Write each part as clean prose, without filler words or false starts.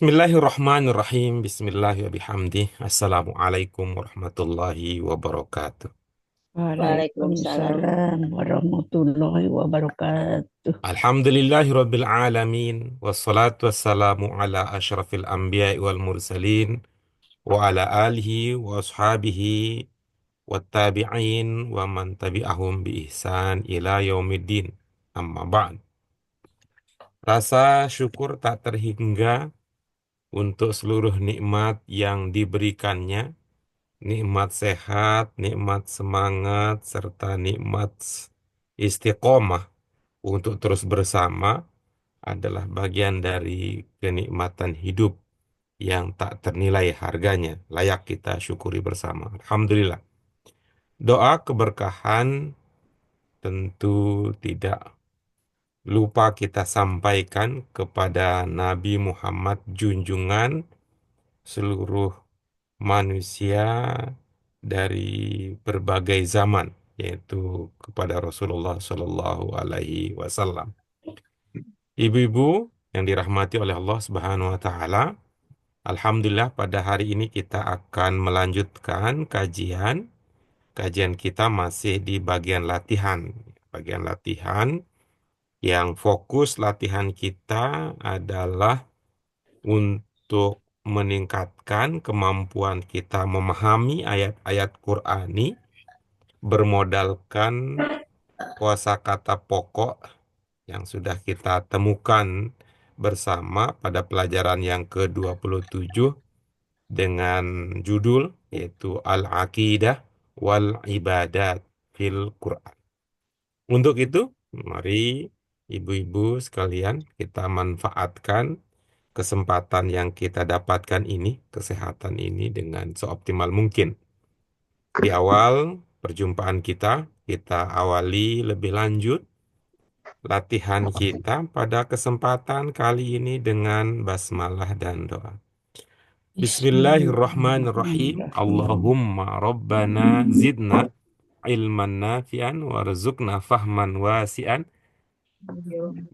Bismillahirrahmanirrahim. Bismillahirrahmanirrahim. Assalamualaikum warahmatullahi wabarakatuh. Waalaikumsalam. Waalaikumsalam warahmatullahi wabarakatuh. Alhamdulillahirabbil alamin wassalatu wassalamu ala asyrafil anbiya'i wal mursalin wa ala alihi wa ashabihi wattabi'in wa man tabi'ahum bi ihsan ila yaumiddin. Amma ba'd. Rasa syukur tak terhingga untuk seluruh nikmat yang diberikannya, nikmat sehat, nikmat semangat, serta nikmat istiqomah untuk terus bersama adalah bagian dari kenikmatan hidup yang tak ternilai harganya, layak kita syukuri bersama. Alhamdulillah. Doa keberkahan tentu tidak lupa kita sampaikan kepada Nabi Muhammad junjungan seluruh manusia dari berbagai zaman, yaitu kepada Rasulullah Shallallahu Alaihi Wasallam. Ibu-ibu yang dirahmati oleh Allah Subhanahu Wa Taala, Alhamdulillah pada hari ini kita akan melanjutkan kajian kita masih di bagian latihan. Bagian latihan yang fokus latihan kita adalah untuk meningkatkan kemampuan kita memahami ayat-ayat Qur'ani bermodalkan kosakata pokok yang sudah kita temukan bersama pada pelajaran yang ke-27 dengan judul yaitu Al-Aqidah wal Ibadat fil Quran. Untuk itu, mari ibu-ibu sekalian kita manfaatkan kesempatan yang kita dapatkan ini, kesehatan ini dengan seoptimal mungkin. Di awal perjumpaan kita awali lebih lanjut latihan kita pada kesempatan kali ini dengan basmalah dan doa. Bismillahirrahmanirrahim. Bismillahirrahmanirrahim. Allahumma rabbana zidna ilman nafi'an warzuqna fahman wasi'an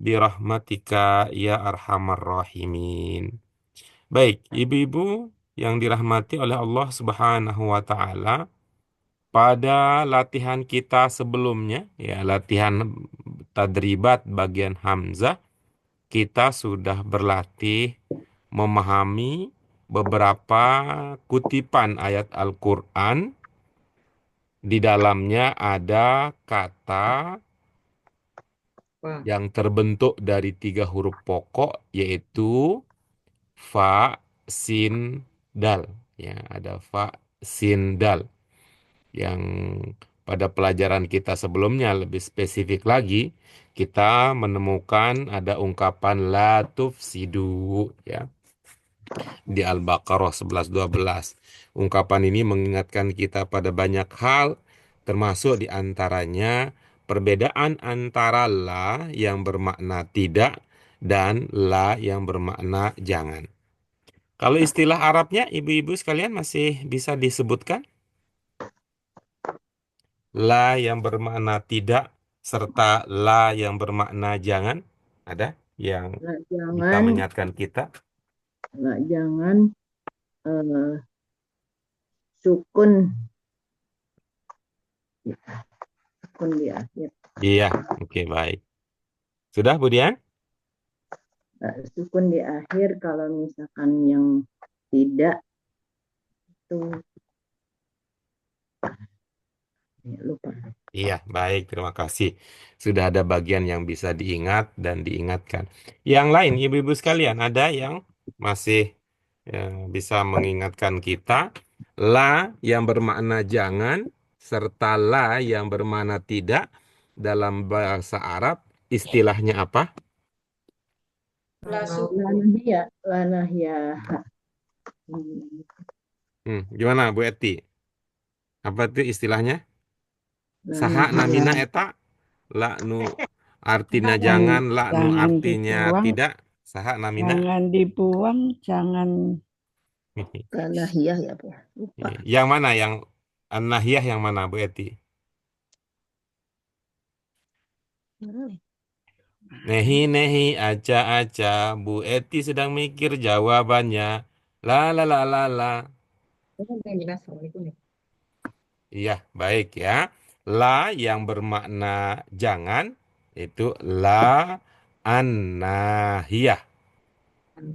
birahmatika ya arhamar rahimin. Baik, ibu-ibu yang dirahmati oleh Allah Subhanahu wa taala, pada latihan kita sebelumnya, ya latihan tadribat bagian hamzah, kita sudah berlatih memahami beberapa kutipan ayat Al-Qur'an. Di dalamnya ada kata yang terbentuk dari 3 huruf pokok, yaitu fa, sin, dal. Ya, ada fa, sin, dal. Yang pada pelajaran kita sebelumnya lebih spesifik lagi, kita menemukan ada ungkapan la tufsidu, ya, di Al-Baqarah 11-12. Ungkapan ini mengingatkan kita pada banyak hal, termasuk di antaranya perbedaan antara la yang bermakna tidak dan la yang bermakna jangan. Kalau istilah Arabnya, ibu-ibu sekalian masih bisa disebutkan? La yang bermakna tidak serta la yang bermakna jangan. Ada yang Nah, bisa jangan, mengingatkan kita? nah, jangan eh, sukun, sukun di akhir. Iya, oke, baik. Sudah, Bu Dian? Sukun di akhir kalau misalkan yang tidak tuh lupa. Iya, baik, terima kasih. Sudah ada bagian yang bisa diingat dan diingatkan. Yang lain, ibu-ibu sekalian, ada yang masih bisa mengingatkan kita la yang bermakna jangan serta la yang bermakna tidak dalam bahasa Arab istilahnya apa? Lanah ya. Gimana Bu Eti? Apa itu istilahnya? Saha Lanah ya. namina eta la nu artinya Jangan jangan, la nu jangan artinya dibuang, tidak. Saha namina. jangan dibuang, jangan Lanah ya, Bu. Lupa. Yang mana yang an-nahiyah yang mana Bu Eti? Nehi nehi aca aca, Bu Eti sedang mikir jawabannya. La la la la la. Ini yang jelas soal itu nih. Iya, baik ya. La yang bermakna jangan itu la annahiyah.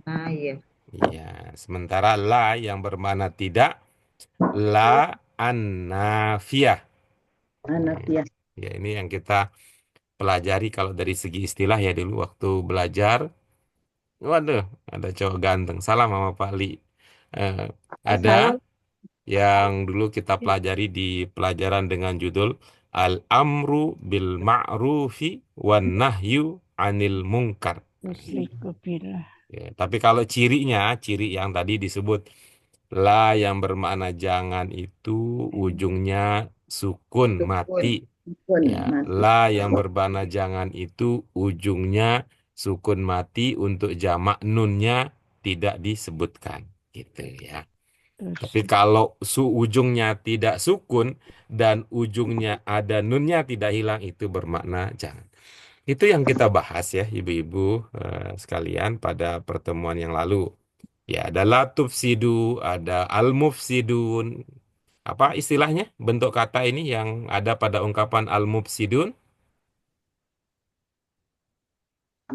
Nah, iya. Iya, sementara la yang bermakna tidak la annafiyah. Anak Hmm, ya. ya ini yang kita pelajari kalau dari segi istilah ya dulu waktu belajar. Waduh, ada cowok ganteng. Salam sama Pak Li. Eh, ada Salam. yang dulu kita pelajari di pelajaran dengan judul Al-Amru bil Ma'rufi wan Nahyu Anil Munkar. Musyriku billah. Ya, tapi kalau cirinya, ciri yang tadi disebut la yang bermakna jangan itu ujungnya sukun Dukun. mati. Dukun Ya, mati. la yang bermakna jangan itu ujungnya sukun mati untuk jamak nunnya tidak disebutkan. Gitu ya. Terus Tapi kalau ujungnya tidak sukun dan ujungnya ada nunnya tidak hilang itu bermakna jangan. Itu yang kita bahas ya ibu-ibu sekalian pada pertemuan yang lalu. Ya ada latufsidu, ada al-mufsidun. Apa istilahnya bentuk kata ini yang ada pada ungkapan al-mufsidun?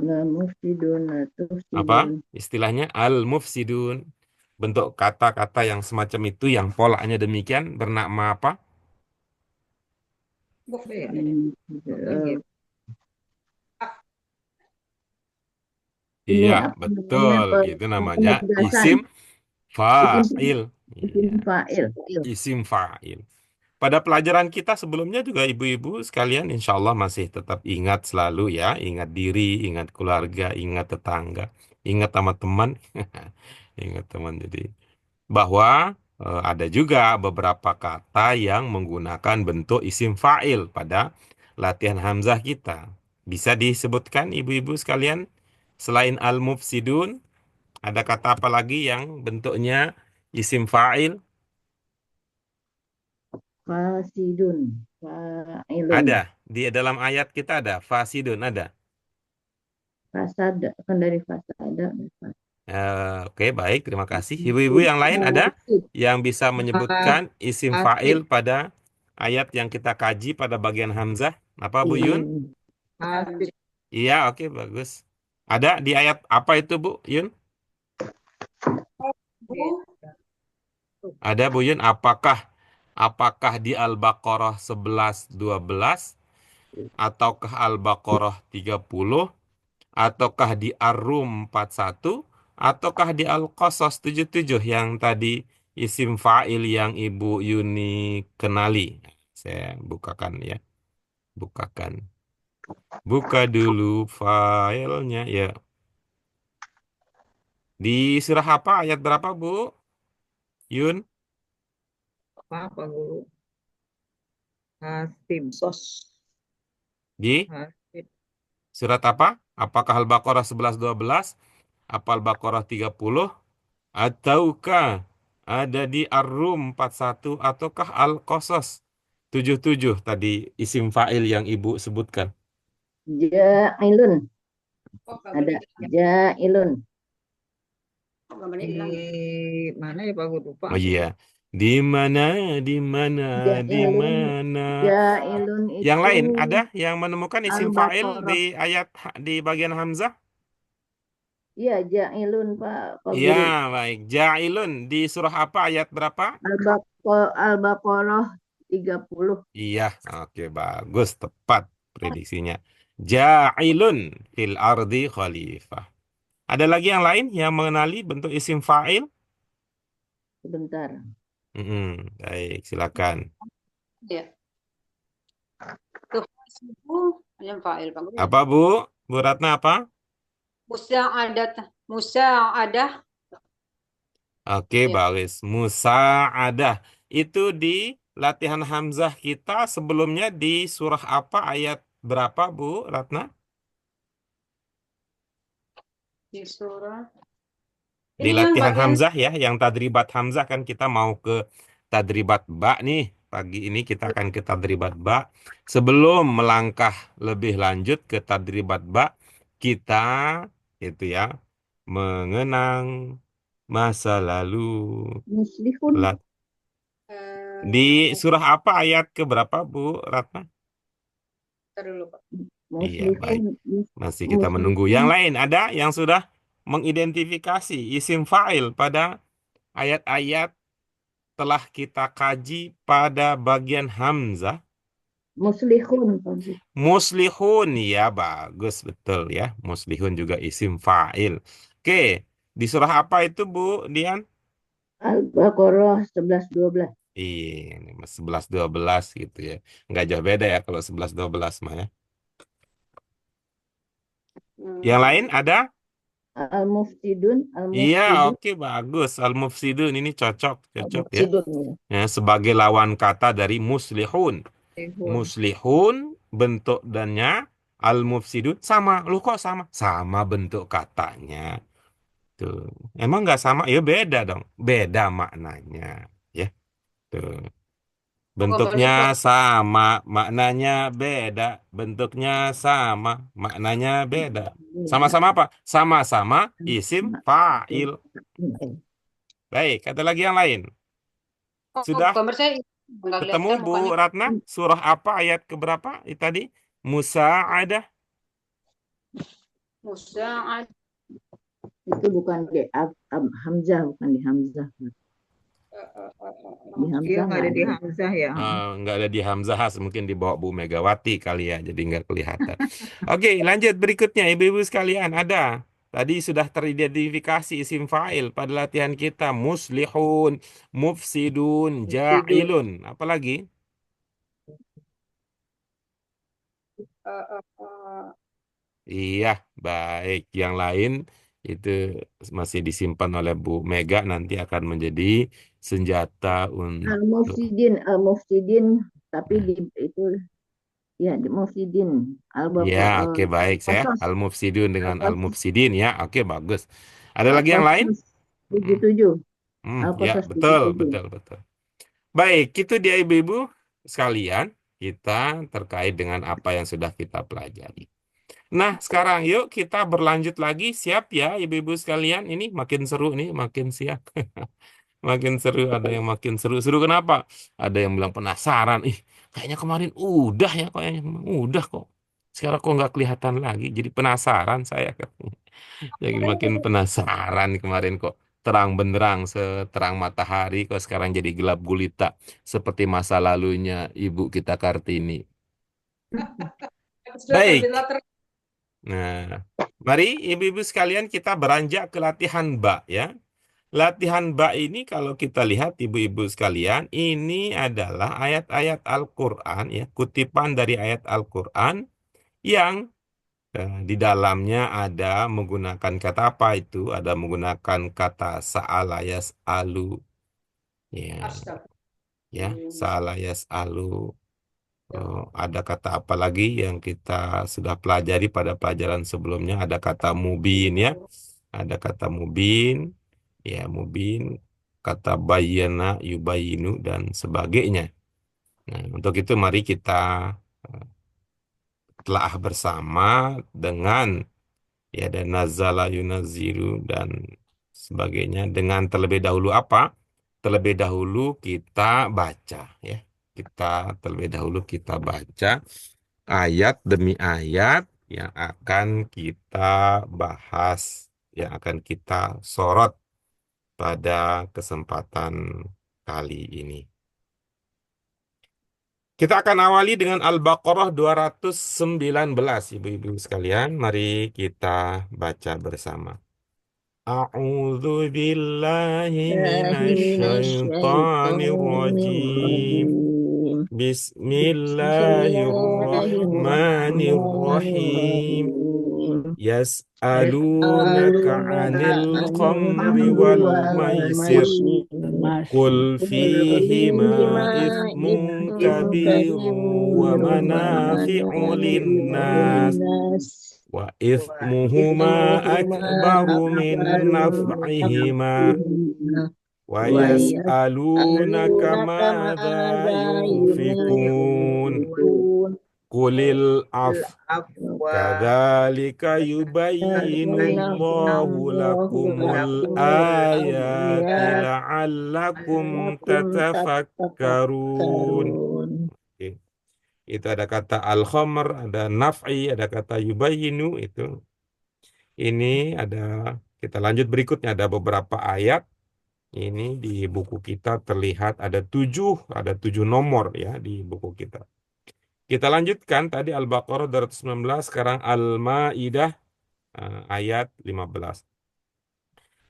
Nggak mufsidun, Apa tufsidun. istilahnya al-mufsidun? Bentuk kata-kata yang semacam itu yang polanya demikian bernama apa? Hmm, eh, ini Iya, apa namanya betul. Itu namanya penegasan isim isim fa'il. isim Iya, fa'il. isim fa'il. Pada pelajaran kita sebelumnya juga ibu-ibu sekalian insya Allah masih tetap ingat selalu ya. Ingat diri, ingat keluarga, ingat tetangga, ingat sama teman. Ingat teman jadi. Bahwa ada juga beberapa kata yang menggunakan bentuk isim fa'il pada latihan hamzah kita. Bisa disebutkan ibu-ibu sekalian selain al-mufsidun ada kata apa lagi yang bentuknya isim fa'il? Fasidun, fa'ilun, Ada di dalam ayat kita ada fasidun ada. fasad kan dari fasada. Oke, baik, terima kasih. Ibu-ibu yang lain ada Fasid, yang bisa menyebutkan isim fa'il fasid, pada ayat yang kita kaji pada bagian hamzah? Apa Bu Yun? fasid. Iya, oke, bagus. Ada di ayat apa itu Bu Yun? Ada Bu Yun, apakah di Al-Baqarah 11-12 ataukah Al-Baqarah 30 ataukah di Ar-Rum 41 ataukah di Al-Qasas 77 yang tadi isim fa'il yang Ibu Yuni kenali. Saya bukakan ya. Bukakan. Buka dulu filenya ya. Di surah apa ayat berapa Bu Yun? Apa guru? Hasim. Sos. Di Hasim. surat apa? Apakah Al-Baqarah 11-12? Apa Al-Baqarah 30? Ataukah ada di Ar-Rum 41 ataukah Al-Qasas 77 tadi isim fa'il yang Ibu sebutkan? Ja'ilun. Ada ja'ilun. Di mana ya Pak Guru? Lupa Oh aku. iya. Di mana, di mana, di Ja'ilun. mana? Ja'ilun Yang itu lain ada yang menemukan isim fa'il di Al-Baqarah. ayat di bagian Hamzah? Iya, ja'ilun Pak Iya, Guru. baik. Ja'ilun di surah apa ayat berapa? Al-Baqarah 30. Iya, oke bagus, tepat prediksinya. Ja'ilun fil ardi khalifah. Ada lagi yang lain yang mengenali bentuk isim fa'il? Sebentar. Baik, silakan. Ya, tuh itu yang fa'il Pak Guru. Apa Bu? Bu Ratna apa? Musa'adat, musa'adah. Oke, Ya, bagus. Musa'adah. Itu di latihan Hamzah kita sebelumnya di surah apa ayat berapa Bu Ratna? di surah. Di Ini yang latihan bagian Hamzah ya, yang tadribat Hamzah kan kita mau ke tadribat ba nih. Pagi ini kita akan ke tadribat ba. Sebelum melangkah lebih lanjut ke tadribat ba, kita itu ya mengenang masa lalu. Muslihun. Di surah apa ayat ke berapa, Bu Ratna? Ntar dulu, Pak. Iya, baik. Muslihun. Masih kita menunggu. Muslihun. Yang lain ada yang sudah mengidentifikasi isim fa'il pada ayat-ayat telah kita kaji pada bagian hamzah. Muslihun. Muslihun, ya bagus betul ya. Muslihun juga isim fa'il. Oke, di surah apa itu Bu Dian? Al-Baqarah 11-12. Iya, ini 11-12 gitu ya. Nggak jauh beda ya kalau 11-12 mah ya. Yang lain ada? Al-Mufsidun. Iya, Al-Mufsidun. oke bagus. Al-mufsidun ini cocok, cocok ya. Al-Mufsidun. Ya, sebagai lawan kata dari muslihun. Muslihun. Muslihun bentuk dannya, al-mufsidun sama. Lu kok sama? Sama bentuk katanya. Tuh. Emang nggak sama? Ya beda dong. Beda maknanya. Ya, tuh. Bentuknya Konversi Pak. sama, maknanya beda. Bentuknya sama, maknanya beda. Sama-sama apa? Sama-sama isim fa'il. Baik, ada lagi yang lain. Oh, Sudah gambar saya nggak ketemu kelihatan Bu mukanya. Ratna? Surah apa ayat keberapa tadi? Musa'adah. Musa Itu bukan di Hamzah, bukan di Hamzah. Di Hamzah Iya, nggak ada di ada. Hamzah ya. Nggak ada di Hamzah, mungkin dibawa Bu Megawati kali ya, jadi nggak kelihatan. Oke, lanjut berikutnya Ibu-ibu sekalian. Ada. Tadi sudah teridentifikasi isim fa'il pada latihan kita. Muslihun, mufsidun, Mufsidun. ja'ilun. Apalagi? Iya, baik. Yang lain itu masih disimpan oleh Bu Mega, nanti akan menjadi senjata untuk... Al-Mufsidin, tapi itu ya di Mufsidin. Ya, oke baik saya. Al-Qasas. Al-Mufsidun dengan Al-Qasas. Al-Mufsidin ya. Oke, bagus. Ada lagi yang lain? Al-Qasas Mm, 77. ya, Al-Qasas betul, 77. betul, betul. Baik, itu dia ibu-ibu sekalian. Kita terkait dengan apa yang sudah kita pelajari. Nah, sekarang yuk kita berlanjut lagi. Siap ya ibu-ibu sekalian? Ini makin seru nih, makin siap. Makin seru, ada yang makin seru. Seru kenapa? Ada yang bilang penasaran. Ih, kayaknya kemarin udah ya, kayaknya udah kok. Sekarang kok nggak kelihatan lagi. Jadi penasaran saya. Jadi makin penasaran kemarin kok. Terang benderang, seterang matahari. Kok sekarang jadi gelap gulita. Seperti masa lalunya ibu kita Kartini. sudah Baik. terbilang Nah, mari ibu-ibu sekalian kita beranjak ke latihan ba ya. Latihan ba ini kalau kita lihat ibu-ibu sekalian, ini adalah ayat-ayat Al-Quran ya, kutipan dari ayat Al-Quran yang di dalamnya ada menggunakan kata apa itu? Ada menggunakan kata sa'ala yas'alu ya, ya, sa'ala yas'alu. Ada kata apa lagi yang kita sudah pelajari pada pelajaran sebelumnya? Ada kata mubin ya. Ada kata mubin, ya mubin, kata bayyana, yubayinu dan sebagainya. Nah, untuk itu mari kita eh, telah bersama dengan ya dan nazala yunaziru dan sebagainya dengan terlebih dahulu apa? Terlebih dahulu kita baca ya. Kita terlebih dahulu kita baca ayat demi ayat yang akan kita bahas, yang akan kita sorot pada kesempatan kali ini. Kita akan awali dengan Al-Baqarah 219, ibu-ibu sekalian. Mari kita baca bersama. A'udzu billahi minasyaitonir rajim. Bismillahirrahmanirrahim. Yas'alunaka 'anil khamri wal maisir. Qul fihima ithmun kabirun wa manafi'u linnas wa ithmuhuma akbaru min naf'ihima wa yas'alunaka madza yunfikun Qulil af. Afwa Kadzalika yubayyinullahu lakumul ayati la'allakum tatafakkarun. Oke. Itu ada kata al-khamr, ada naf'i, ada kata yubayyinu itu. Ini ada, kita lanjut berikutnya, ada beberapa ayat. Ini di buku kita terlihat ada tujuh nomor ya di buku kita. Kita lanjutkan tadi Al-Baqarah 219, sekarang Al-Maidah ayat 15.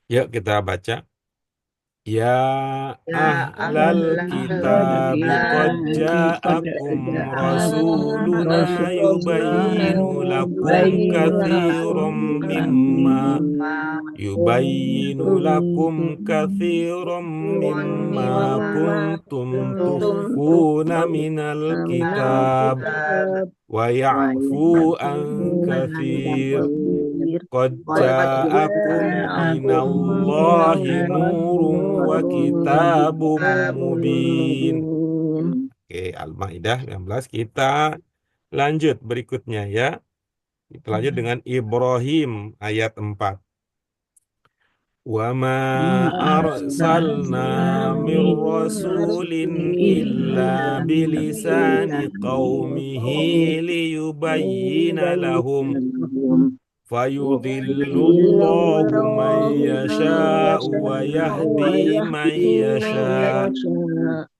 Yuk kita baca. Ya ahlal kitabi qad ja'akum rasuluna yubayyinu lakum katsiran mimma kuntum tukhfuna minal kitab wa ya'fu an katsir. Qad ja'akum minallahi nurun wa kitabum mubin. Oke, Al-Maidah 16. Kita lanjut berikutnya ya. Kita lanjut dengan Ibrahim ayat 4. Wa ma arsalna mir rasulin illa bilisani qaumihi liyubayyina lahum fayudhillullahu man yasha'u wa yahdi man yasha'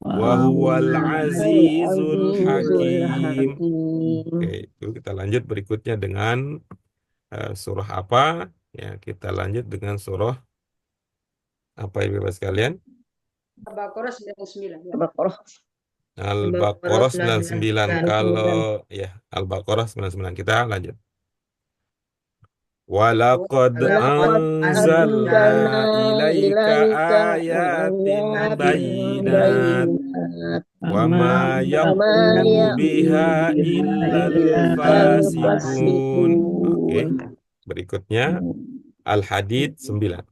wa huwal azizul hakim. Oke, itu kita lanjut berikutnya dengan surah apa? Ya, kita lanjut dengan surah apa ya Bapak sekalian? Al-Baqarah 99. Ya. Al-Baqarah 99. Kalau ya Al-Baqarah 99 kita lanjut. Walaqad anzalna ilaika ayatin bayyinat wa ma yakfuru biha illal fasikun. Oke. Berikutnya Al-Hadid 9.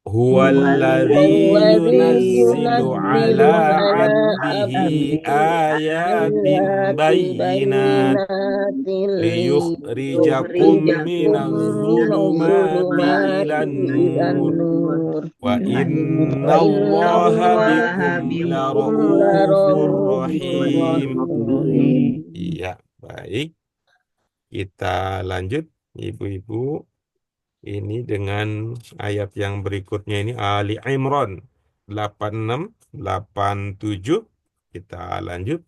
Huwallazi yunazzilu ala abdihi ayatin bayyinat liyukhrijakum minaz zulumati ilan nur wa innallaha bikum laraufur rahim. Iya, baik. Kita lanjut Ibu-ibu. Ini dengan ayat yang berikutnya ini Ali Imran 86, 87. Kita lanjut.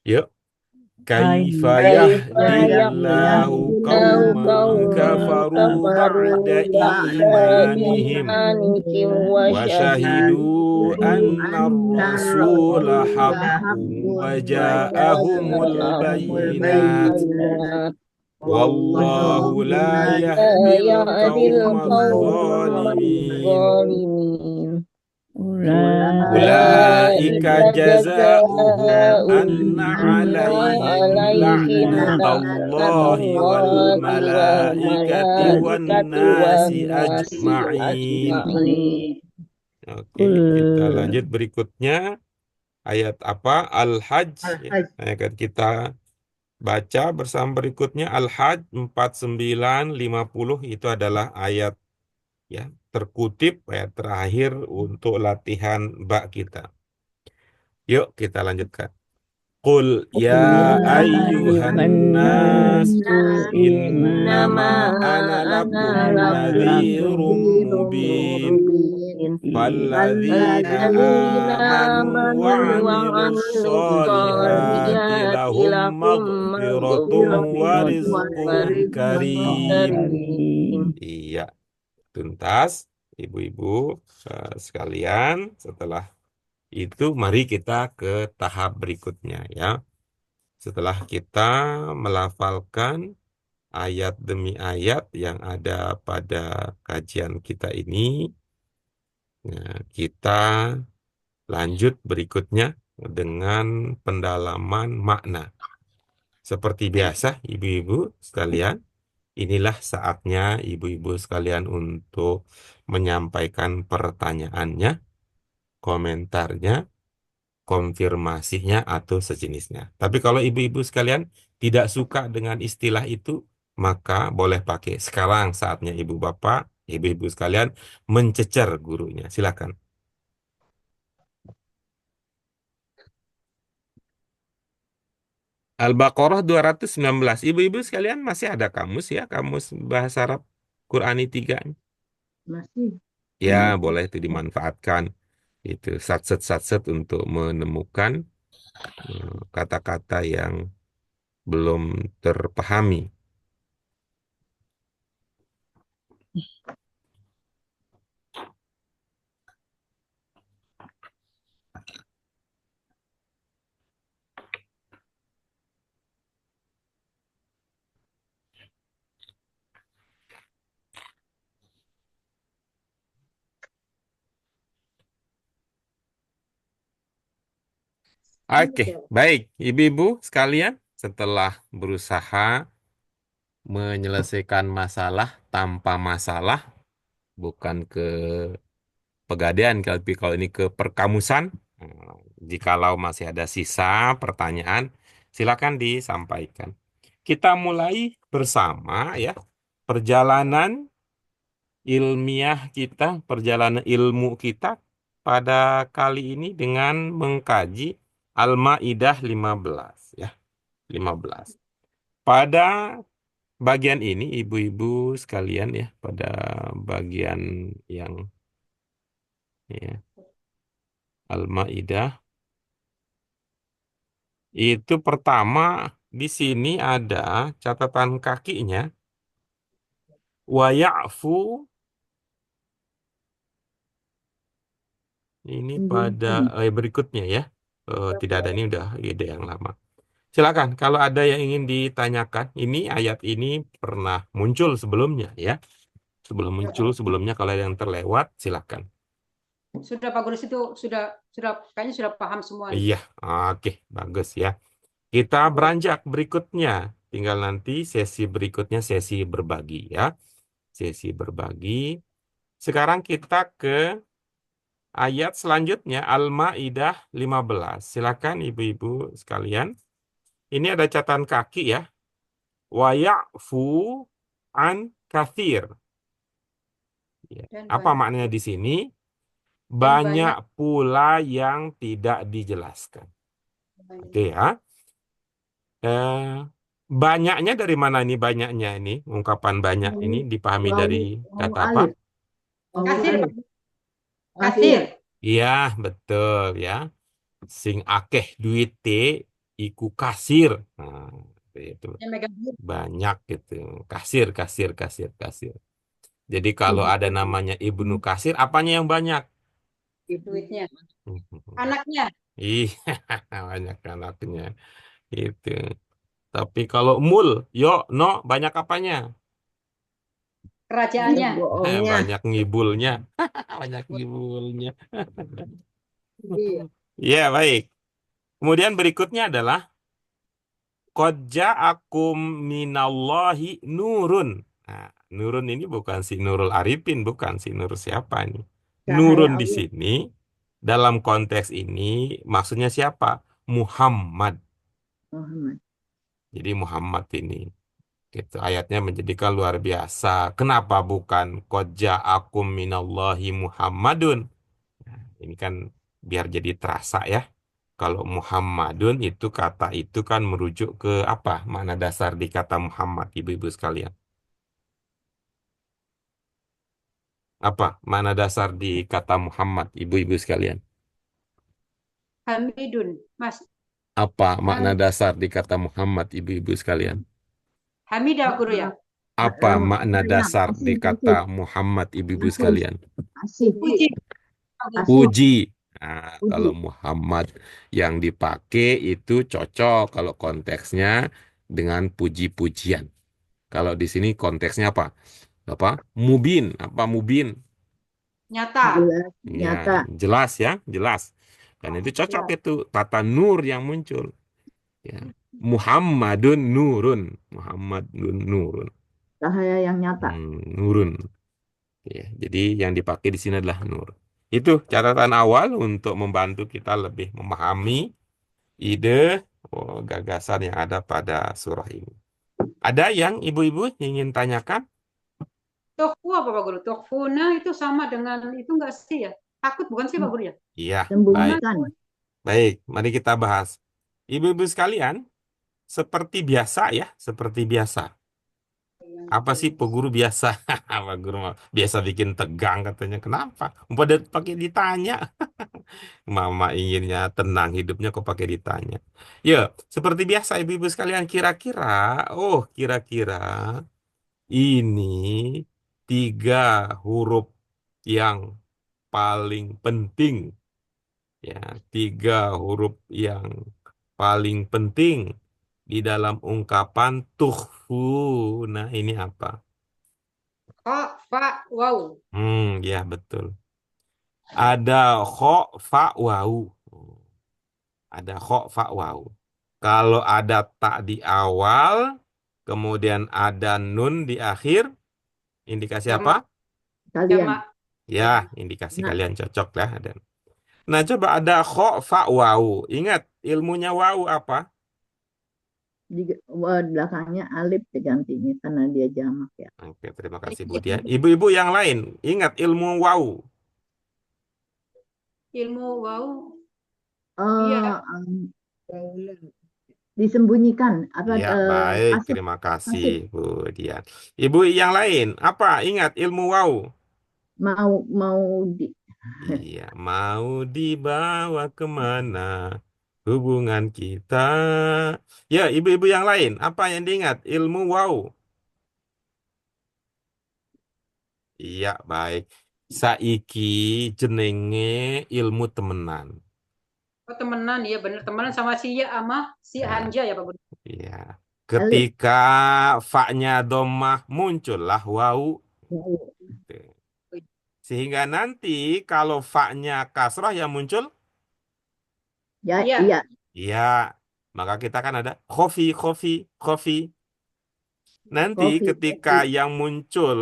Yuk. Kaifa yahdillahu qauman kafaru ba'da imanihim wa syahidu anna ar-rasula haqqun wa ja'ahumul bayyinat. Wallahu la yahdil qaumadh dhalimin. Ulaika jazaohum anna alaihim la'natullahi wal malaikati wan nasi ajma'in. Oke, kita lanjut berikutnya. Ayat apa? Al-Hajj. Akan kita baca bersama berikutnya Al-Hajj 49-50. Itu adalah ayat ya terkutip ayat terakhir untuk latihan bak kita. Yuk kita lanjutkan. Qul ya ayyuhan nas innama ana lakum nadhirum mubin. Falladzina amanu wa 'amilus sholihati lahum maghfiratun wa rizqun karim. Iya, tuntas ibu-ibu sekalian. Setelah itu mari kita ke tahap berikutnya ya. Setelah kita melafalkan ayat demi ayat yang ada pada kajian kita ini, nah, kita lanjut berikutnya dengan pendalaman makna. Seperti biasa ibu-ibu sekalian, inilah saatnya ibu-ibu sekalian untuk menyampaikan pertanyaannya, komentarnya, konfirmasinya atau sejenisnya. Tapi kalau ibu-ibu sekalian tidak suka dengan istilah itu, maka boleh pakai sekarang saatnya ibu bapak, ibu-ibu sekalian mencecer gurunya. Silakan. Al-Baqarah 219. Ibu-ibu sekalian masih ada kamus ya, kamus bahasa Arab Qurani 3. Masih. Ya, Ini boleh itu dimanfaatkan. Itu satset-satset untuk menemukan kata-kata yang belum terpahami. Oke, baik. Ibu-ibu sekalian, setelah berusaha menyelesaikan masalah tanpa masalah, bukan ke Pegadaian, tapi kalau ini ke perkamusan, jikalau masih ada sisa pertanyaan, silakan disampaikan. Kita mulai bersama ya perjalanan ilmiah kita, perjalanan ilmu kita pada kali ini dengan mengkaji Al-Maidah 15 ya, 15. Pada bagian ini ibu-ibu sekalian ya, pada bagian yang ya, Al-Maidah itu pertama di sini ada catatan kakinya wa ya'fu ini pada berikutnya ya. Tidak ada, ini udah ide yang lama. Silakan kalau ada yang ingin ditanyakan. Ini ayat ini pernah muncul sebelumnya ya. Sebelum muncul sebelumnya kalau ada yang terlewat silakan. Sudah Pak Guru itu sudah kayaknya sudah paham semua nih. Iya, oke, bagus ya. Kita beranjak berikutnya. Tinggal nanti sesi berikutnya sesi berbagi ya. Sesi berbagi. Sekarang kita ke ayat selanjutnya Al-Maidah 15. Silakan ibu-ibu sekalian. Ini ada catatan kaki ya. Wa ya'fu an kathir. Ya. Dan Apa banyak, maknanya di sini? dan Banyak banyak, pula yang tidak dijelaskan. Oke ya. Eh, banyaknya dari mana ini banyaknya ini? Ungkapan banyak ini dipahami dari kata apa? alif. kasir, Alif. kasir, Iya, betul ya. Sing akeh duite iku kasir. Nah, itu yang megang duit, banyak gitu. Kasir, kasir, kasir, kasir. Jadi kalau ada namanya Ibnu Kasir, apanya yang banyak? duitnya, anaknya, Iya, banyak anaknya. Itu. Tapi kalau mul, yo, no, banyak apanya? kerajaannya, Bohongnya. Banyak ngibulnya. Banyak ngibulnya. Iya. Iya, baik. Kemudian berikutnya adalah Qad ja'akum minallahi nurun. Nah, nurun ini bukan si Nurul Arifin, bukan si Nur siapa ini. Cahaya Nurun di Allah. sini, dalam konteks ini, maksudnya siapa? Muhammad. Muhammad. Jadi Muhammad ini. Gitu, ayatnya menjadikan luar biasa. Kenapa bukan Qad ja'akum minallahi Muhammadun? Nah, ini kan biar jadi terasa ya. Kalau Muhammadun itu kata itu kan merujuk ke apa? Mana dasar di kata Muhammad, ibu-ibu sekalian? Apa? Mana dasar di kata Muhammad, ibu-ibu sekalian? Hamidun, Mas, Apa makna Ham- dasar di kata Muhammad, ibu-ibu sekalian? Hamidah Guru ya, Apa makna dasar di Kasih, kata kasih. Muhammad, ibu-ibu Kasih. sekalian? Kasih. puji, Pak Guru. Kasih. Puji. Nah, kalau Puji. Muhammad yang dipakai itu cocok kalau konteksnya dengan puji-pujian. Kalau di sini konteksnya apa? Apa? Mubin. Apa mubin? nyata, Jelas. Ya, Nyata. jelas ya, jelas. Dan itu cocok itu kata nur yang muncul. Ya. Muhammadun nurun. Muhammadun nurun. Cahaya yang nyata. Nurun. Ya, jadi yang dipakai di sini adalah nur. Itu catatan awal untuk membantu kita lebih memahami ide, gagasan yang ada pada surah ini. Ada yang ibu-ibu ingin tanyakan? Tofu apa Pak Guru? Tofuna itu sama dengan itu enggak sih ya? Takut bukan sih Pak Guru ya? Iya, baik. Sembunyikan. Baik, mari kita bahas. Ibu-ibu sekalian, seperti biasa ya, seperti biasa. Apa sih Pak Guru biasa? Pak Guru mah biasa bikin tegang katanya. Kenapa? Pada pakai ditanya. Mama inginnya tenang hidupnya kok pakai ditanya. Ya, seperti biasa ibu-ibu sekalian kira-kira ini tiga huruf yang paling penting ya, tiga huruf yang paling penting di dalam ungkapan tuhfu. Nah, ini apa? Kha, fa, waw. Ya betul. Ada kho, fa, wau. Ada kho, fa, wau. Kalau ada tak di awal, kemudian ada nun di akhir, indikasi apa? Jamak. Kalian. Jamak. Ya, indikasi Nah, kalian cocok lah. Nah, coba ada kho, fa, wau. Ingat, ilmunya wau apa? belakangnya alif digantinya karena dia jamak ya. Oke, terima kasih Bu Dia. Ibu-ibu yang lain, ingat ilmu wau. Ilmu waw. Iya. Eh, disembunyikan apa Ya, baik. pasif Terima kasih pasif Bu Dia. Ibu yang lain, apa? Ingat ilmu wau. mau di Iya, mau dibawa kemana hubungan kita? Ya, ibu-ibu yang lain, apa yang diingat? Ilmu wau. Iya, baik. Saiki jenenge ilmu temenan. Oh, temenan ya bener temenan sama si Ya sama si Ya, Hanja ya Pak Guru. iya. alif. Ketika fa-nya domah muncullah wau. Sehingga nanti kalau fa-nya kasrah yang muncul, Ya, Iya. iya, iya. Maka kita kan ada khofi, khofi, khofi. Nanti kopi, ketika kopi, yang muncul,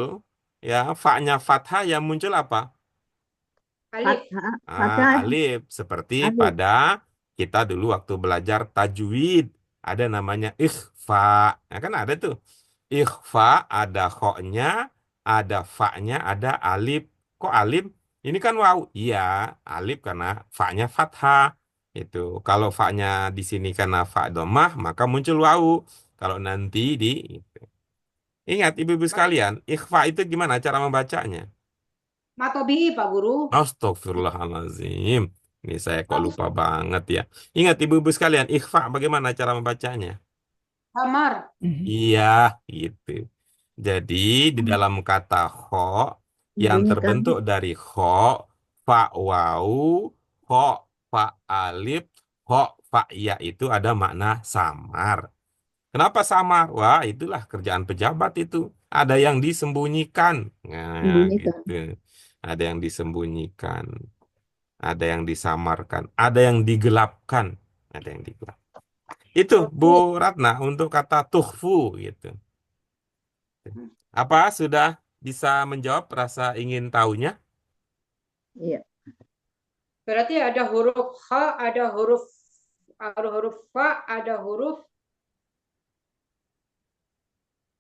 ya fa-nya fathah yang muncul apa? Alif. fathah, Alif. Seperti alif, pada kita dulu waktu belajar tajwid. Ada namanya ikhfa. Nah, kan ada tuh. Ikhfa ada kho-nya, ada fa-nya, ada alif. Kok alif? Ini kan waw. Iya, alif karena fa-nya fathah. Itu. Kalau fa-nya di sini karena fa domah, maka muncul waw. Kalau nanti di itu. Ingat ibu-ibu sekalian, ikhfa itu gimana cara membacanya? Matobi Pak Guru. Astagfirullahalazim. Ini saya kok Bagus. lupa banget ya. Ingat ibu-ibu sekalian, ikhfa bagaimana cara membacanya? Samar. Iya, gitu. Jadi di dalam kata kho yang sembunyikan, terbentuk dari kho, fa wau, kho fa alif, kho fa ya itu ada makna samar. Kenapa samar? Wah, itulah kerjaan pejabat itu. Ada yang disembunyikan. Nah, sembunyikan. gitu. Ada yang disembunyikan, ada yang disamarkan, ada yang digelapkan, ada yang digelap. Itu Bu Oke. Ratna untuk kata tuhfu gitu. Apa sudah bisa menjawab rasa ingin tahunya? Iya, Berarti ada huruf H, ada huruf Fa, ada huruf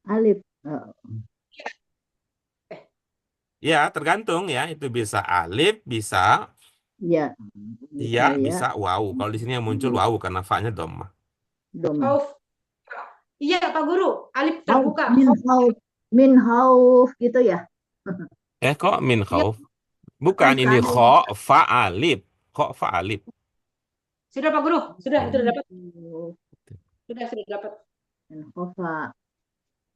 alif. Ya, tergantung ya. Itu bisa alif, bisa Iya, ya, bisa ya. bisa wawu. Kalau di sini yang muncul wawu karena fa-nya dhammah. Doma. Khauf. Iya Pak Guru, alif Hauf, terbuka. min Khauf. hauf, min hauf gitu ya. Kok min Iya, khauf? Bukan ini Bukan. kho fa alif. Kho fa alif. sudah Pak Guru, sudah Hmm. dapat, sudah dapat. Min khaufa.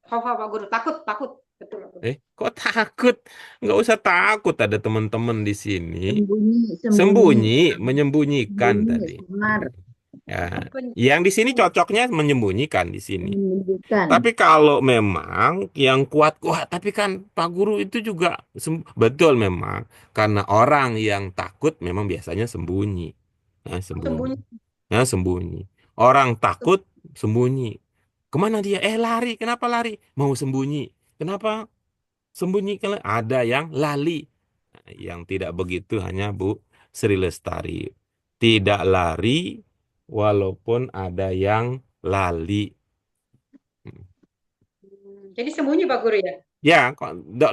Khauf Pak Guru, takut, takut. Betul Pak Guru. Kok takut? Nggak usah takut. Ada teman-teman di sini. Sembunyi, sembunyi, Sembunyi, menyembunyikan sembunyi, tadi. samar, Ya. Yang di sini cocoknya menyembunyikan di sini. menyembuhkan. Tapi kalau memang yang kuat-kuat, tapi kan Pak Guru itu juga betul memang karena orang yang takut memang biasanya sembunyi. Nah, sembunyi. Sembunyi. Nah, sembunyi. Orang takut sembunyi. Kemana dia? Lari. Kenapa lari? Mau sembunyi. Kenapa sembunyi? Ada yang lali. Yang tidak begitu hanya Bu Sri Lestari. Tidak lari walaupun ada yang lali. Jadi sembunyi Pak Guru ya? Ya,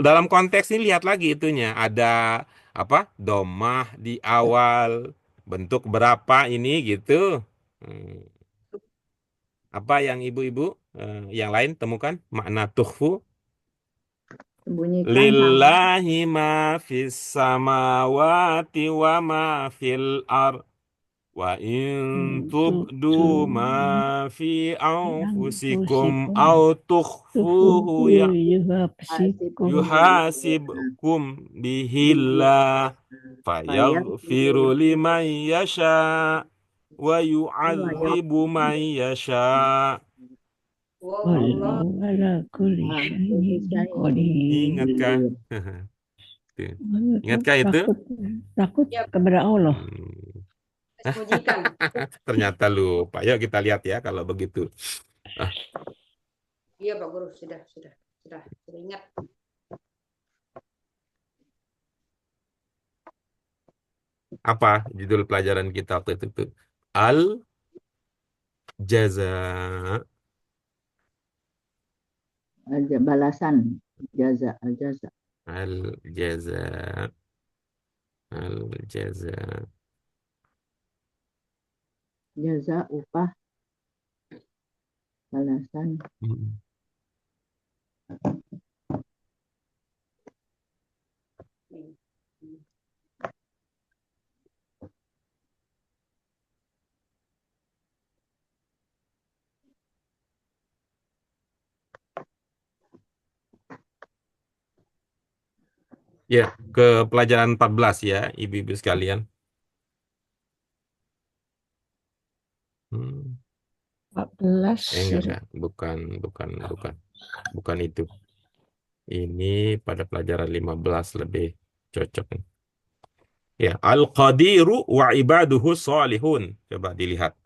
dalam konteks ini lihat lagi itunya. Ada apa? Domah di awal, bentuk berapa ini gitu. Hmm. Apa yang ibu-ibu yang lain temukan makna tukhfu? Sembunyikan sama Lillahi ma fis samawati wa ma fil ar. Wa in tubdu ma fi anfusikum Anfusikum au tukhfuhu tufuhu yuhapsikum yuhasibkum bihillah fayaghfiru liman yasha wa yu'adzibu man yasha. Wallah. wallahu ala kulli syai'in qadir. Ingatkah? Tuh. Ingatkah itu? Takut Ya, kepada Allah. sembunyikan. Ternyata lupa. Yuk kita lihat ya kalau begitu. Ah, Iya Pak Guru, sudah ingat. apa judul pelajaran kita waktu itu tuh? Al jaza. balasan jaza al jaza Al jaza. Al jaza. jaza upah balasan Hmm. Ya, ke pelajaran 14 ya, ibu-ibu sekalian. Hmm. 14 Enggak, bukan itu. Ini pada pelajaran 15 lebih cocok. Ya, al-qadiru wa ibaduhu sholihun. Coba dilihat.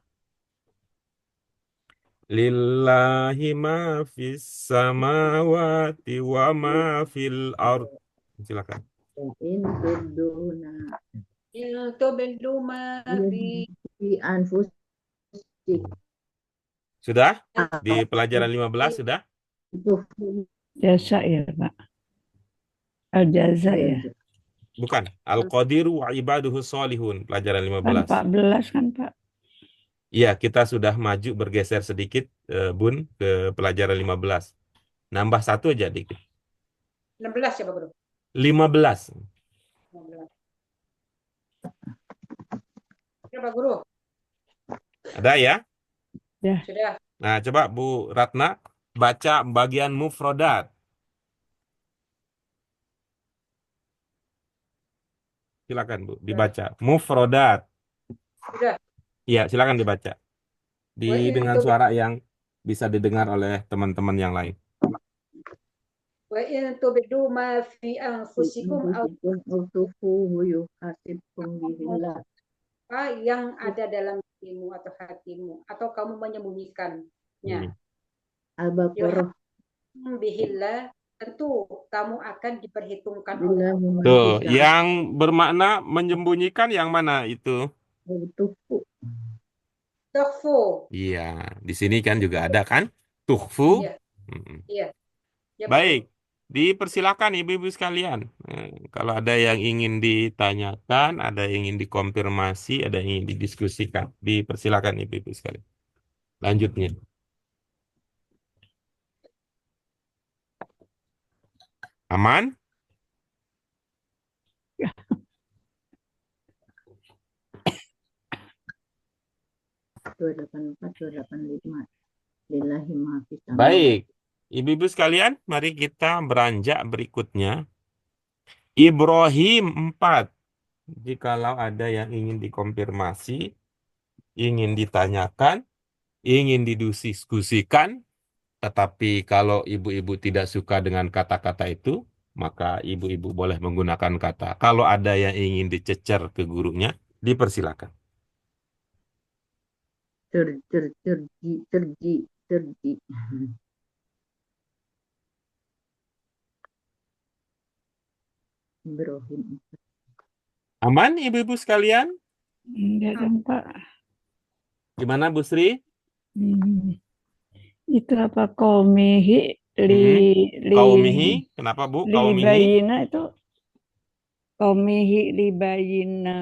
Lillahi ma fis samawati wa ma fil ard. Silakan. in tubduna Itu berduma fi anfusikum Sudah? Di pelajaran 15 sudah? jasa ya Pak. Al jaza ya. Bukan. Al-qadiru wa ibaduhu sholihun. Pelajaran Kan 15. 14 kan Pak. Iya, kita sudah maju bergeser sedikit, Bun, ke pelajaran 15. Nambah satu aja dikit. 16 ya Pak Guru. 15. 16. Ya Pak Guru, Ada ya? Ya. sudah. Nah, coba Bu Ratna baca bagian mufrodat. Silakan Bu, dibaca. Mufrodat. Sudah. Iya, silakan dibaca. Wa Dengan itu suara yang bisa didengar oleh teman-teman yang lain. wa itu berduma fi anfusikum utufuhu yuhasibkum bihillah apa yang ada dalam dirimu atau hatimu atau kamu menyembunyikannya. al-baqarah Bihillah, tentu kamu akan diperhitungkan oleh billahi Allah. ma Tuh, fi yang bermakna menyembunyikan yang mana itu? utufu Tukhfu. Iya, di sini kan juga ada kan? Tuhfu. Iya, Mm-mm. iya. Ya Pak Baik, Guru. dipersilakan ibu-ibu sekalian. Kalau ada yang ingin ditanyakan, ada yang ingin dikonfirmasi, ada yang ingin didiskusikan, dipersilakan ibu-ibu sekalian. Lanjutnya. Aman? Ya. 284 285 lillahi ma fi samawati Baik, ibu-ibu sekalian, mari kita beranjak berikutnya. Ibrahim 4. Jikalau ada yang ingin dikonfirmasi, ingin ditanyakan, ingin didiskusikan, tetapi kalau ibu-ibu tidak suka dengan kata-kata itu, maka ibu-ibu boleh menggunakan kata. Kalau ada yang ingin dicecer ke gurunya, dipersilakan. cerji Ibrahim. Aman ibu-ibu sekalian? Enggak kan, Pak? Gimana Bu Sri? Hmm. Itu apa komihi li Hmm. li Kaumihi, kenapa Bu? li Kaumihi. bayina itu komihi li bayina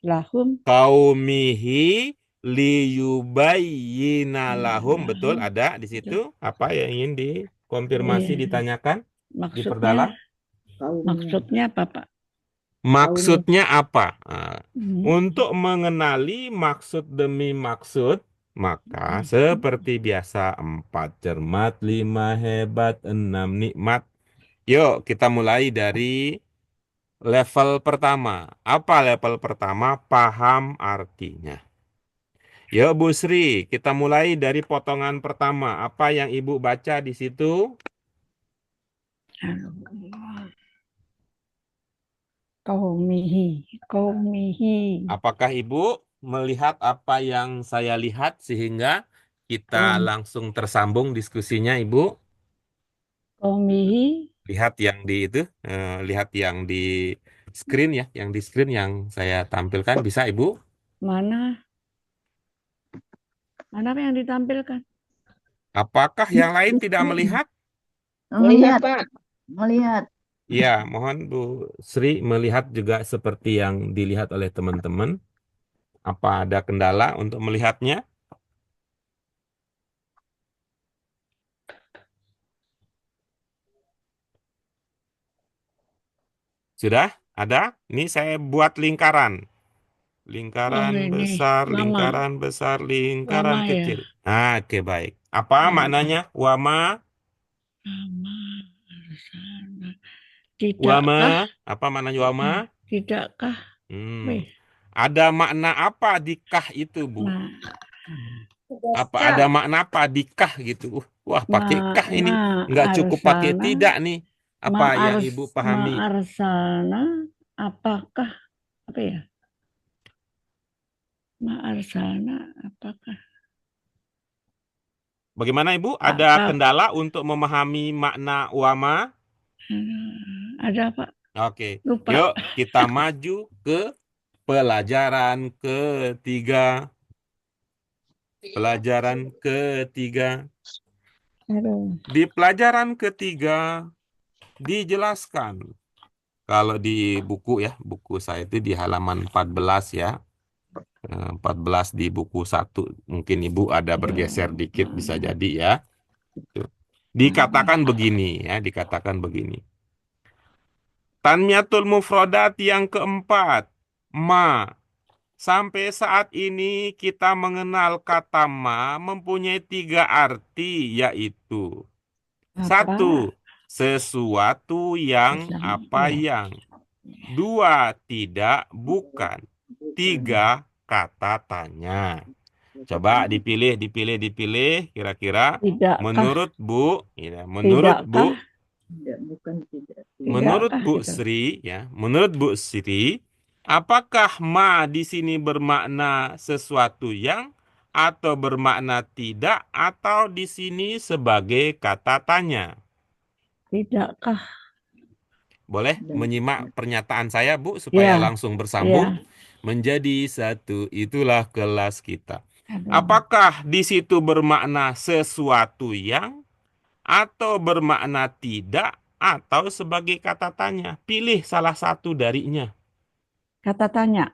lahum Kaumihi liyubayyina lahum. Betul, lahum. ada di Itu situ. Apa yang ingin dikonfirmasi, iya. ditanyakan, Maksudnya diperdalam? maksudnya apa, Pak? Maksudnya apa? Nah, Hmm. untuk mengenali maksud demi maksud, maka seperti biasa 4 cermat, 5 hebat, 6 nikmat. Yuk kita mulai dari level pertama. Apa level pertama? Paham artinya. Yuk Bu Sri, kita mulai dari potongan pertama. Apa yang Ibu baca di situ? Kaumihi, kaumihi. Apakah Ibu melihat apa yang saya lihat sehingga kita Kaum langsung tersambung diskusinya, Ibu? kaumihi Lihat yang di itu, lihat yang di screen ya, yang di screen yang saya tampilkan bisa Ibu? mana mana yang ditampilkan? Apakah yang lain tidak melihat? Melihat, melihat. Ya, mohon Bu Sri melihat juga seperti yang dilihat oleh teman-teman. Apa ada kendala untuk melihatnya? Sudah? Ada? Ini saya buat lingkaran. Oh Lingkaran ini besar, lama, lingkaran besar, lingkaran lama ya. kecil. Ah, oke baik. Apa Lama, maknanya? Wama, lama sana. wama. Tidakkah? Apa maknanya wama? Tidakkah? Hmm. Weh, Ada makna apa di kah itu, Bu? ma, Apa ada makna apa di kah gitu? Wah, ma, pakai kah ini. ma Nggak cukup pakai arsana, tidak nih. ma Apa yang ars, Ibu ma pahami? arsana, apakah apa ya? Ma arsana, apakah? Bagaimana Ibu? Ada Apa? kendala untuk memahami makna wama? Ada apa? Oke. Lupa. Yuk, kita maju ke pelajaran ketiga. Pelajaran ketiga. Aduh, Di pelajaran ketiga dijelaskan. Kalau di buku ya, buku saya itu di halaman 14 ya. 14 di buku satu. Mungkin Ibu ada bergeser dikit bisa jadi ya. Tuh. Dikatakan begini ya, dikatakan begini. Tanmiyatul mufrodat yang keempat. Ma. Sampai saat ini kita mengenal kata ma mempunyai 3 arti yaitu apa? 1. Sesuatu yang apa Ya, yang. 2. Tidak, bukan. 3. Kata tanya. Coba dipilih, dipilih, dipilih. Kira-kira tidakkah? menurut Bu, ya, menurut Tidakkah? Bu, Tidak, bukan tidak. menurut Tidakkah Bu gitu. Sri, ya, menurut Bu Sri, apakah ma di sini bermakna sesuatu yang atau bermakna tidak atau di sini sebagai kata tanya? Tidakkah? Boleh Dan menyimak pernyataan saya, Bu, supaya Ya, langsung bersambung ya. menjadi satu. Itulah kelas kita. Aduh. Apakah di situ bermakna sesuatu yang atau bermakna tidak atau sebagai kata tanya? Pilih salah satu darinya. Kata tanya.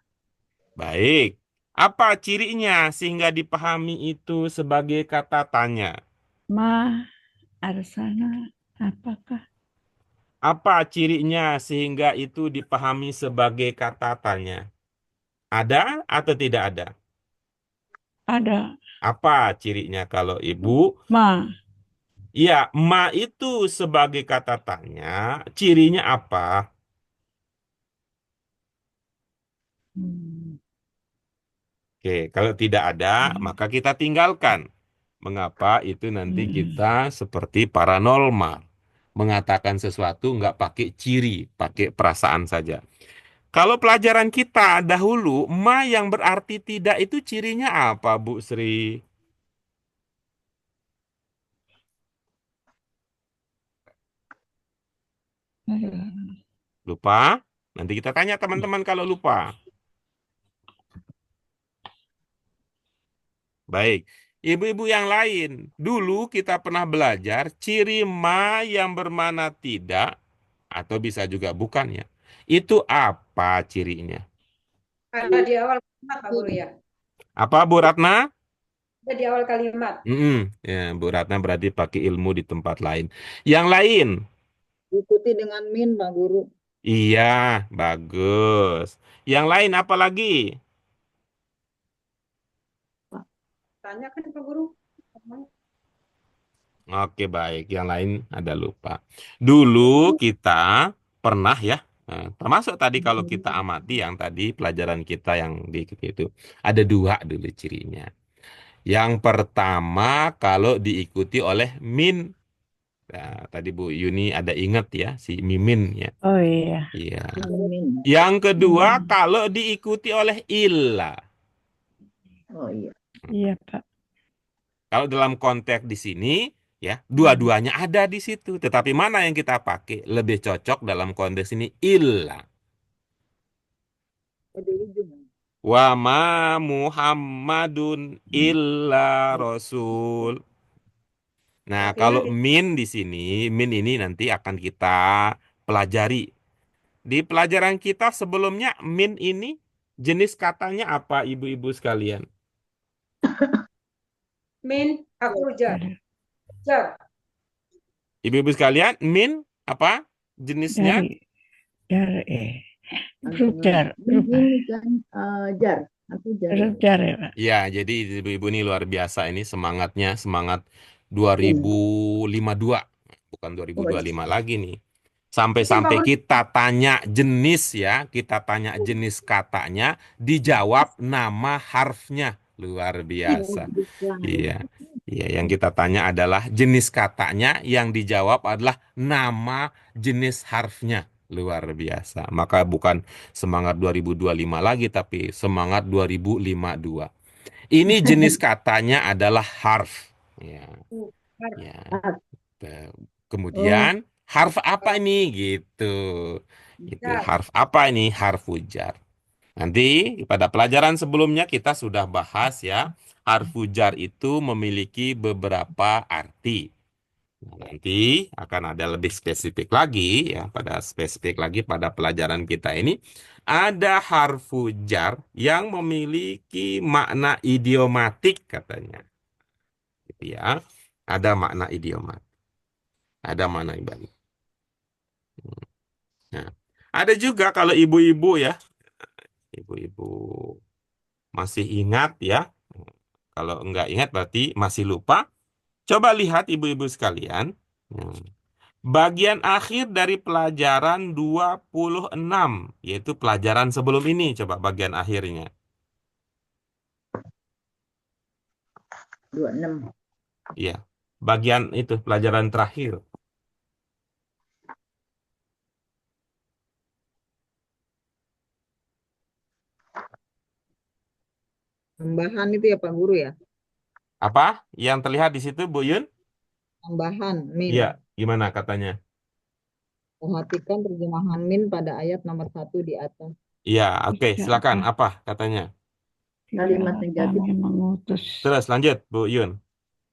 Baik. Apa cirinya sehingga dipahami itu sebagai kata tanya? Ma arsana, apakah? Apa cirinya sehingga itu dipahami sebagai kata tanya? Ada atau tidak ada? Ada. Apa cirinya kalau Ibu? Ma. Ya, ma itu sebagai kata tanya, cirinya apa? Hmm. Oke, kalau tidak ada, maka kita tinggalkan. Mengapa itu nanti kita seperti paranormal. Mengatakan sesuatu nggak pakai ciri, pakai perasaan saja. Kalau pelajaran kita dahulu, ma yang berarti tidak itu cirinya apa, Bu Sri? Aduh. Lupa? Nanti kita tanya teman-teman kalau lupa. Baik. Ibu-ibu yang lain, dulu kita pernah belajar ciri ma yang bermana tidak, atau bisa juga bukan ya. Itu apa cirinya? Ada di awal kalimat, Pak Guru ya. Apa Bu Ratna? Ada di awal kalimat. Ya, Bu Ratna berarti pakai ilmu di tempat lain. Yang lain? Ikuti dengan min, Pak Guru. Iya, bagus. Yang lain apa lagi? Tanya kan Pak Guru. Oke, baik. Yang lain ada lupa. Dulu kita pernah ya, termasuk tadi kalau kita amati yang tadi pelajaran kita yang diikuti itu, ada dua dulu cirinya. Yang pertama kalau diikuti oleh min. Nah, tadi Bu Yuni ada ingat ya, si mimin ya. Oh iya. Iya. Min. Yang kedua kalau diikuti oleh illa. Oh iya. Iya, Pak. Kalau dalam konteks di sini, ya, dua-duanya ada di situ. Tetapi mana yang kita pakai lebih cocok dalam konteks ini? Illa. Di ujung. Wa ma Muhammadun illa rasul. Nah, Artinya kalau min di sini, min ini nanti akan kita pelajari. Di pelajaran kita sebelumnya, min ini jenis katanya apa, ibu-ibu sekalian? min aku jar. Jar, Jar. Ibu-ibu sekalian, min apa jenisnya? jar, huruf jar, huruf Ini kan jar. Aku jar. jar ya, Pak. Ya, jadi ibu-ibu ini luar biasa ini semangatnya, semangat 2052, bukan 2025 lagi nih. Itu Pak Sampai-sampai Guru. kita tanya jenis ya, kita tanya jenis katanya, dijawab nama harfnya. Luar biasa. Iya. Iya, yang kita tanya adalah jenis katanya, yang dijawab adalah nama jenis harfnya. Luar biasa. Maka bukan semangat 2025 lagi, tapi semangat 2052. Ini jenis katanya adalah harf. Ya, Jar. ya. Oh, Kemudian harf apa ini gitu. Itu Jar. harf apa ini? Harfu jar. Nanti pada pelajaran sebelumnya kita sudah bahas ya, harfu jar itu memiliki beberapa arti. Nah, nanti akan ada lebih spesifik lagi ya, pada spesifik lagi pada pelajaran kita ini ada harfu jar yang memiliki makna idiomatik katanya. Gitu ya. Ada makna idiomatik, ada makna ibadah. Nah, ada juga kalau ibu-ibu ya, ibu-ibu masih ingat ya. Kalau enggak ingat berarti masih lupa. Coba lihat ibu-ibu sekalian. Hmm. Bagian akhir dari pelajaran 26, yaitu pelajaran sebelum ini. Coba bagian akhirnya. 26. Iya, bagian itu pelajaran terakhir. Tambahan itu ya Pak Guru ya? Apa yang terlihat di situ, Bu Yun? Tambahan min. Iya, gimana katanya? Perhatikan terjemahan min pada ayat nomor 1 di atas. Iya, oke, Tidak silakan. apa, Apa katanya? Kalimat tidak negatif. kami mengutus. Terus lanjut, Bu Yun.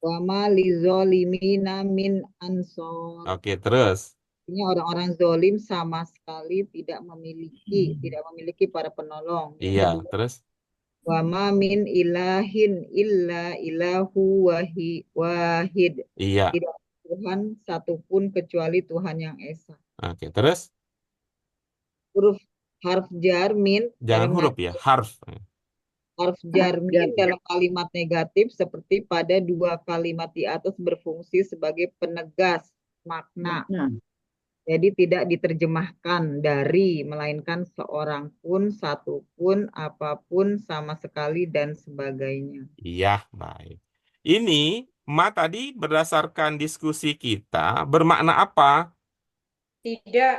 Wama lizolimina min ansor. Oke, terus. Artinya orang-orang zolim sama sekali tidak memiliki para penolong. Yang Iya, kedua, terus. wama min ilahin illa ilahu wahid. Iya, Tidak ada Tuhan satupun kecuali Tuhan yang esa. oke, terus. Huruf harf jar min Jangan dalam huruf ya, harf. harf jar min dalam kalimat negatif seperti pada dua kalimat di atas berfungsi sebagai penegas makna. Jadi tidak diterjemahkan dari, melainkan seorang pun, satu pun, apapun, sama sekali, dan sebagainya. Iya, baik. Ini, Ma tadi berdasarkan diskusi kita, bermakna apa? Tidak.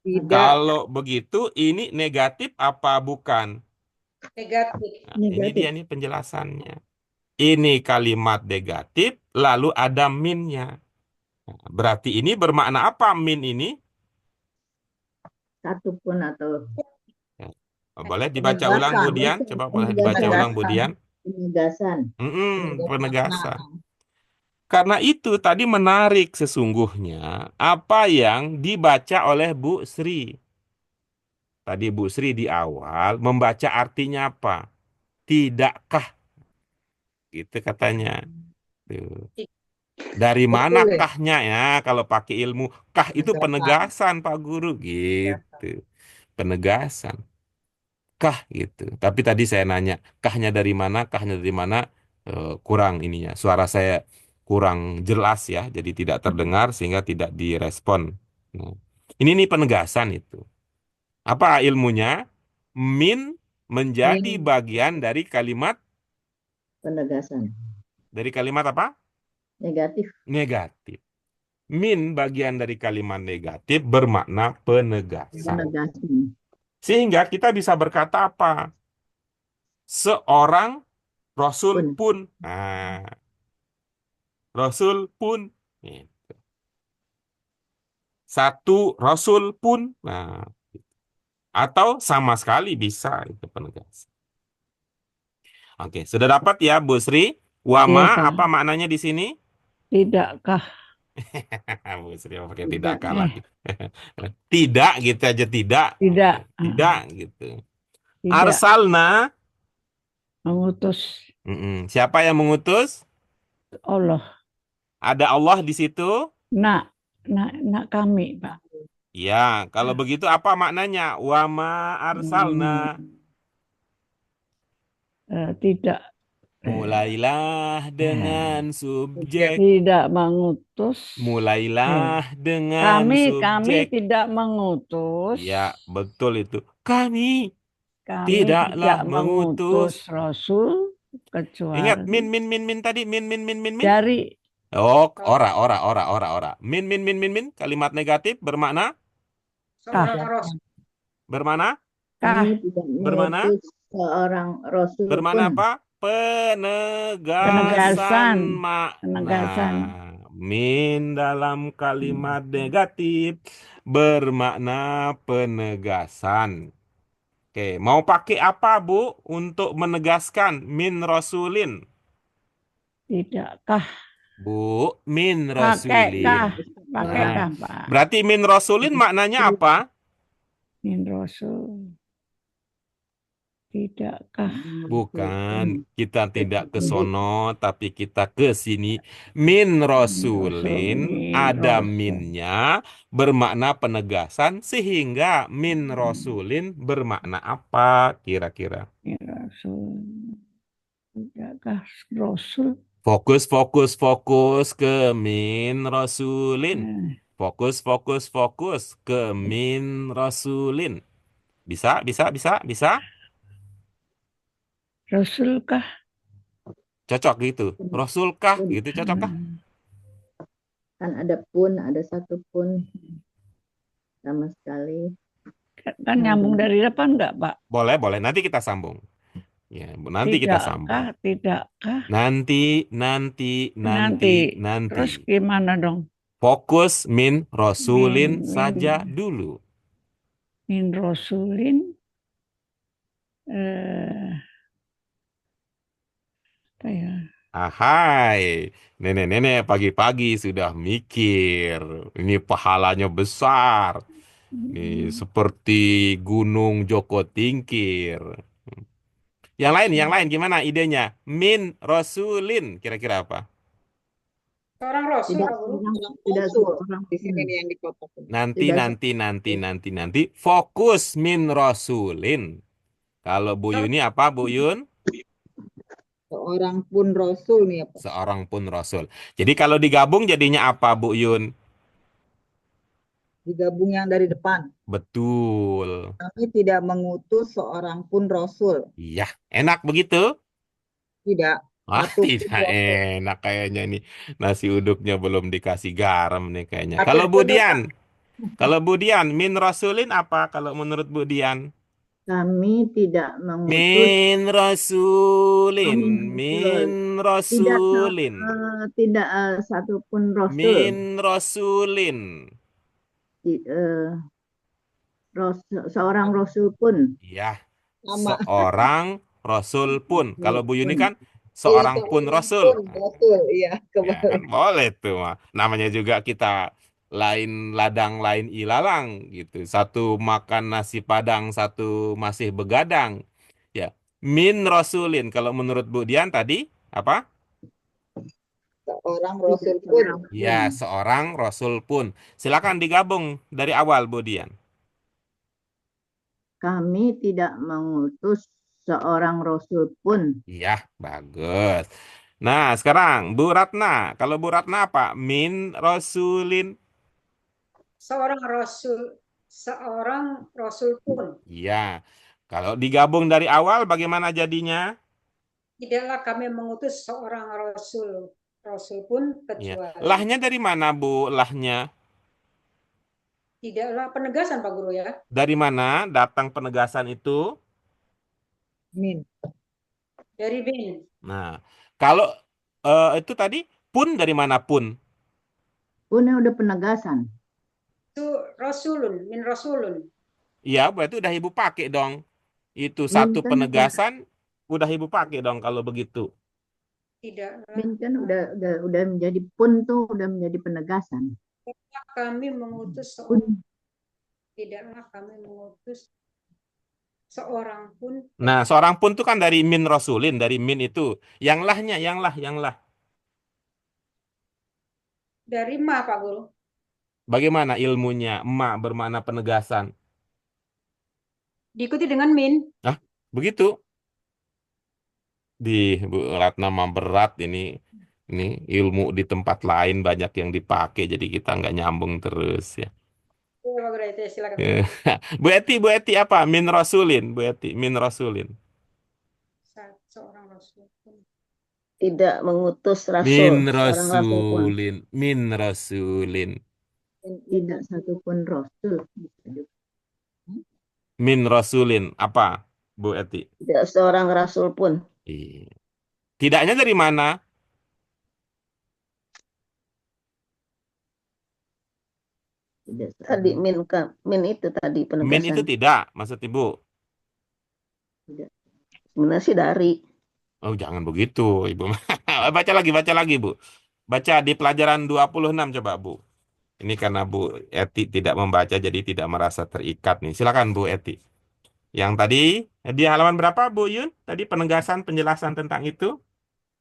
Tidak. Kalau begitu, ini negatif apa bukan? Negatif. Nah, ini dia nih penjelasannya. Ini kalimat negatif, lalu ada minnya. Nah, berarti ini bermakna apa min ini? satu pun atau Ya. Boleh dibaca ulang, Bu Penegasan. Dian? Coba boleh dibaca ulang, Bu Dian? penegasan. Penegasan makna. Penegasan. Karena itu tadi menarik sesungguhnya apa yang dibaca oleh Bu Sri. Tadi Bu Sri di awal membaca artinya apa? Tidakkah? Gitu katanya. Tuh. Dari mana Betul ya. kahnya ya? Kalau pakai ilmu, kah itu Penegasan. penegasan, Pak Guru. Gitu. Penegasan. Kah gitu. Tapi tadi saya nanya, kahnya dari mana? Kahnya dari mana? Kurang ininya. Suara saya kurang jelas ya, jadi tidak terdengar sehingga tidak direspon. Nah, ini nih penegasan itu. Apa ilmunya? Min menjadi Min. bagian Penegasan. dari kalimat apa? Negatif. Negatif. Min bagian dari kalimat negatif bermakna penegasan. Penegasan. Sehingga kita bisa berkata apa? Seorang Rasul Pun. pun. Nah, Rasul pun. Gitu. Satu Rasul pun. Nah, atau sama sekali bisa itu penegasan. Oke, sudah dapat ya Bu Sri? Wama, Iya, Pak. apa maknanya di sini? Tidakkah? Bu Sri pakai Tidak. tidakkah lagi. Tidak gitu aja, tidak. Tidak. Tidak gitu. Tidak. Arsalna. Mengutus Siapa yang mengutus? Allah. Ada Allah di situ? Nak kami, Pak. Ya, kalau begitu apa maknanya? Wama arsalna. Tidak. Mulailah dengan subjek. Tidak mengutus. Mulailah dengan Kami subjek. tidak mengutus. Ya, betul itu. Kami Kami tidaklah tidak mengutus Rasul kecuali Ingat min tadi min. dari Oh, ora. Min. Kalimat negatif bermakna Seorang Rasul. bermana? kah. Tidak Bermana? mengutus seorang Rasul Bermana pun. apa? Penegasan Penegasan. makna. Penegasan. Min dalam kalimat negatif bermakna penegasan. Oke, mau pakai apa, Bu, untuk menegaskan min rasulin? Tidakkah. Bu, min Pakaikkah. rasulin. Pakaikkah, Pak. Berarti min rasulin maknanya apa? Min Rasul. Tidakkah. Bukan, kita tidak ke sono, tapi kita ke sini. Min rasulin, ada minnya, bermakna penegasan, sehingga min rasulin bermakna apa kira-kira? Min Rasul. Tidakkah Rasul. Fokus ke min rasulin. Fokus ke min rasulin. Bisa? Rasulkah. Cocok gitu. Rasulkah gitu cocokkah? Kan ada pun, ada satu pun sama sekali. Kan nyambung dari depan enggak, Pak? Boleh. Nanti kita sambung. Ya, nanti kita sambung. Tidakkah. Nanti. Terus gimana dong? Fokus min rasulin saja dulu. Min rasulin. Ahai, nenek-nenek pagi-pagi sudah mikir. Ini pahalanya besar. Ini seperti Gunung Joko Tingkir. Yang lain gimana idenya? Min rasulin kira-kira apa? Seorang Rasul, Tidak, Pak Guru. tidak seorang di sini nih yang dikotak. Nanti. Fokus min rasulin. Kalau Bu Yuni apa, Bu Yun? Seorang pun Rasul nih ya Pak. Seorang pun rasul. Jadi kalau digabung jadinya apa, Bu Yun? Digabung yang dari depan. Betul. Kami tidak mengutus seorang pun Rasul. Iya, enak begitu? Tidak. Tidak Rasul. enak kayaknya ini. Nasi uduknya belum dikasih garam nih kayaknya. Satu Kalau pun, Bu Dian, min rasulin apa kalau menurut Bu Dian? Kami tidak mengutus. Min rasulin. Tidak satupun Rasul. Min rasulin. seorang rasul pun. Ya, Sama. seorang rasul pun. Kalau Bu Yuni Pun. kan Iya, seorang pun seorang rasul. pun Rasul. Iya, Ya kan kebalik. boleh tuh mah. Namanya juga kita lain ladang lain ilalang gitu. Satu makan nasi padang, satu masih begadang. Ya, min rasulin. Kalau menurut Bu Dian tadi apa? Seorang Tidak Rasul pun. seorang Ya, pun. seorang rasul pun. Silakan digabung dari awal Bu Dian. Kami tidak mengutus seorang rasul pun. Iya, bagus. Nah, sekarang Bu Ratna. Kalau Bu Ratna apa? Min rasulin. Seorang rasul, seorang rasul pun Iya. Kalau digabung dari awal bagaimana jadinya? tidaklah kami mengutus seorang rasul, rasul pun Ya. kecuali. Lahnya dari mana, Bu? Lahnya Tidaklah penegasan Pak Guru ya. dari mana datang penegasan itu? Min. Dari bin. Nah, kalau itu tadi pun dari mana pun? Punnya udah penegasan. Itu rasulun, min rasulun. Iya, berarti udah Ibu pakai dong. Itu Min satu kan penegasan udah Ibu pakai dong kalau begitu. Tidaklah min kan udah menjadi pun tuh udah menjadi penegasan. kami mengutus Pun seorang, tidaklah kami mengutus seorang pun Nah, seorang pun itu kan dari min rasulin, dari min itu. Yang lahnya, yang lah. dari ma Pak Guru. Bagaimana ilmunya? Emak bermakna penegasan. Diikuti dengan min. Ah, begitu. Di Bu Ratna mah berat ini ilmu di tempat lain banyak yang dipakai jadi kita nggak nyambung terus ya. Ya, Pak Guru, itu silakan. Bu Eti apa? Min Rasulin, Bu Eti, Min Rasulin. Seorang rasul pun. Tidak mengutus Min rasul, seorang rasul pun. Rasulin, Min Rasulin, tidak satupun rasul. Min Rasulin apa? Bu Eti. Tidak seorang rasul pun. Iya. Tidaknya dari mana? Tidak Tadi seorang. min itu tadi Min itu penegasan. tidak, maksud Ibu. Tidak. Sebenarnya sih dari. Oh, jangan begitu, Ibu. Baca lagi, Bu. Baca di pelajaran 26 coba, Bu. Ini karena Bu Eti tidak membaca jadi tidak merasa terikat nih. Silakan Bu Eti. Yang tadi di halaman berapa Bu Yun? Tadi penegasan penjelasan tentang itu.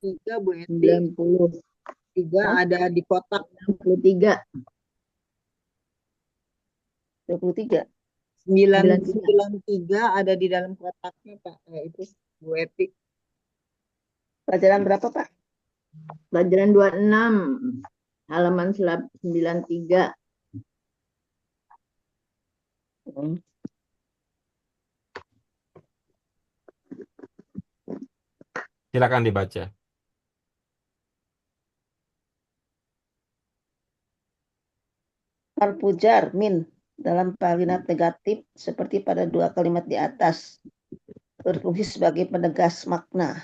3 Bu Eti. 93. 3 ada di kotak. 23. 93 ada di dalam kotaknya Pak. Itu Bu Eti. Pelajaran berapa, Pak? Pelajaran 26 halaman 93. Hmm. Silakan dibaca. Al-pujar min dalam kalimat negatif seperti pada dua kalimat di atas berfungsi sebagai penegas makna.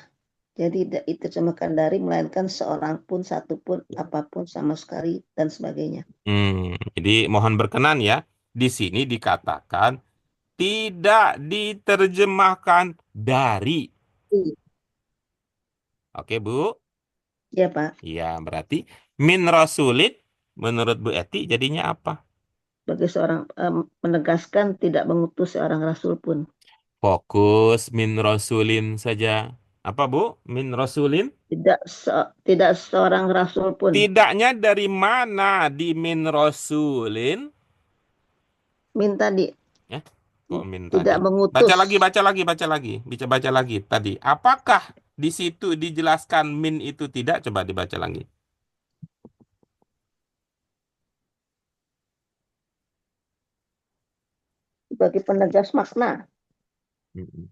Jadi tidak diterjemahkan dari melainkan seorang pun, satu pun, apapun, sama sekali dan sebagainya. Jadi mohon berkenan ya. Di sini dikatakan tidak diterjemahkan dari. Oke, Bu? Ya, Pak. Iya, berarti min rasulid menurut Bu Eti jadinya apa? Bagi seorang menegaskan tidak mengutus seorang rasul pun. Fokus min rasulin saja. Apa, Bu? Min rasulin? Tidak seorang rasul pun. Tidaknya dari mana di min rasulin? Min tadi Ya, kok min tadi? tidak mengutus. Baca lagi tadi. Apakah di situ dijelaskan min itu tidak? Coba dibaca lagi. Sebagai penegas makna. Mm-mm.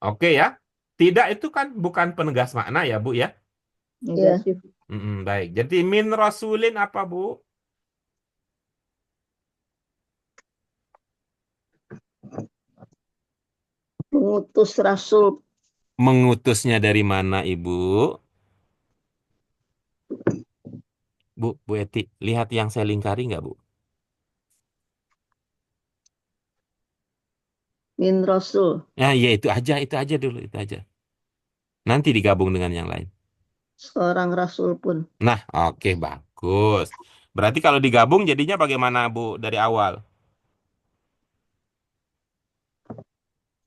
Oke ya. Tidak itu kan bukan penegas makna ya, Bu ya? Negatif. Baik. Jadi min rasulin apa, Bu? Mengutus rasul. Mengutusnya dari mana, Ibu? Bu Eti, lihat yang saya lingkari nggak, Bu? min rasul. Nah, ya itu aja dulu, itu aja. Nanti digabung dengan yang lain. Seorang rasul pun. Nah, oke, bagus. Berarti kalau digabung jadinya bagaimana, Bu, dari awal?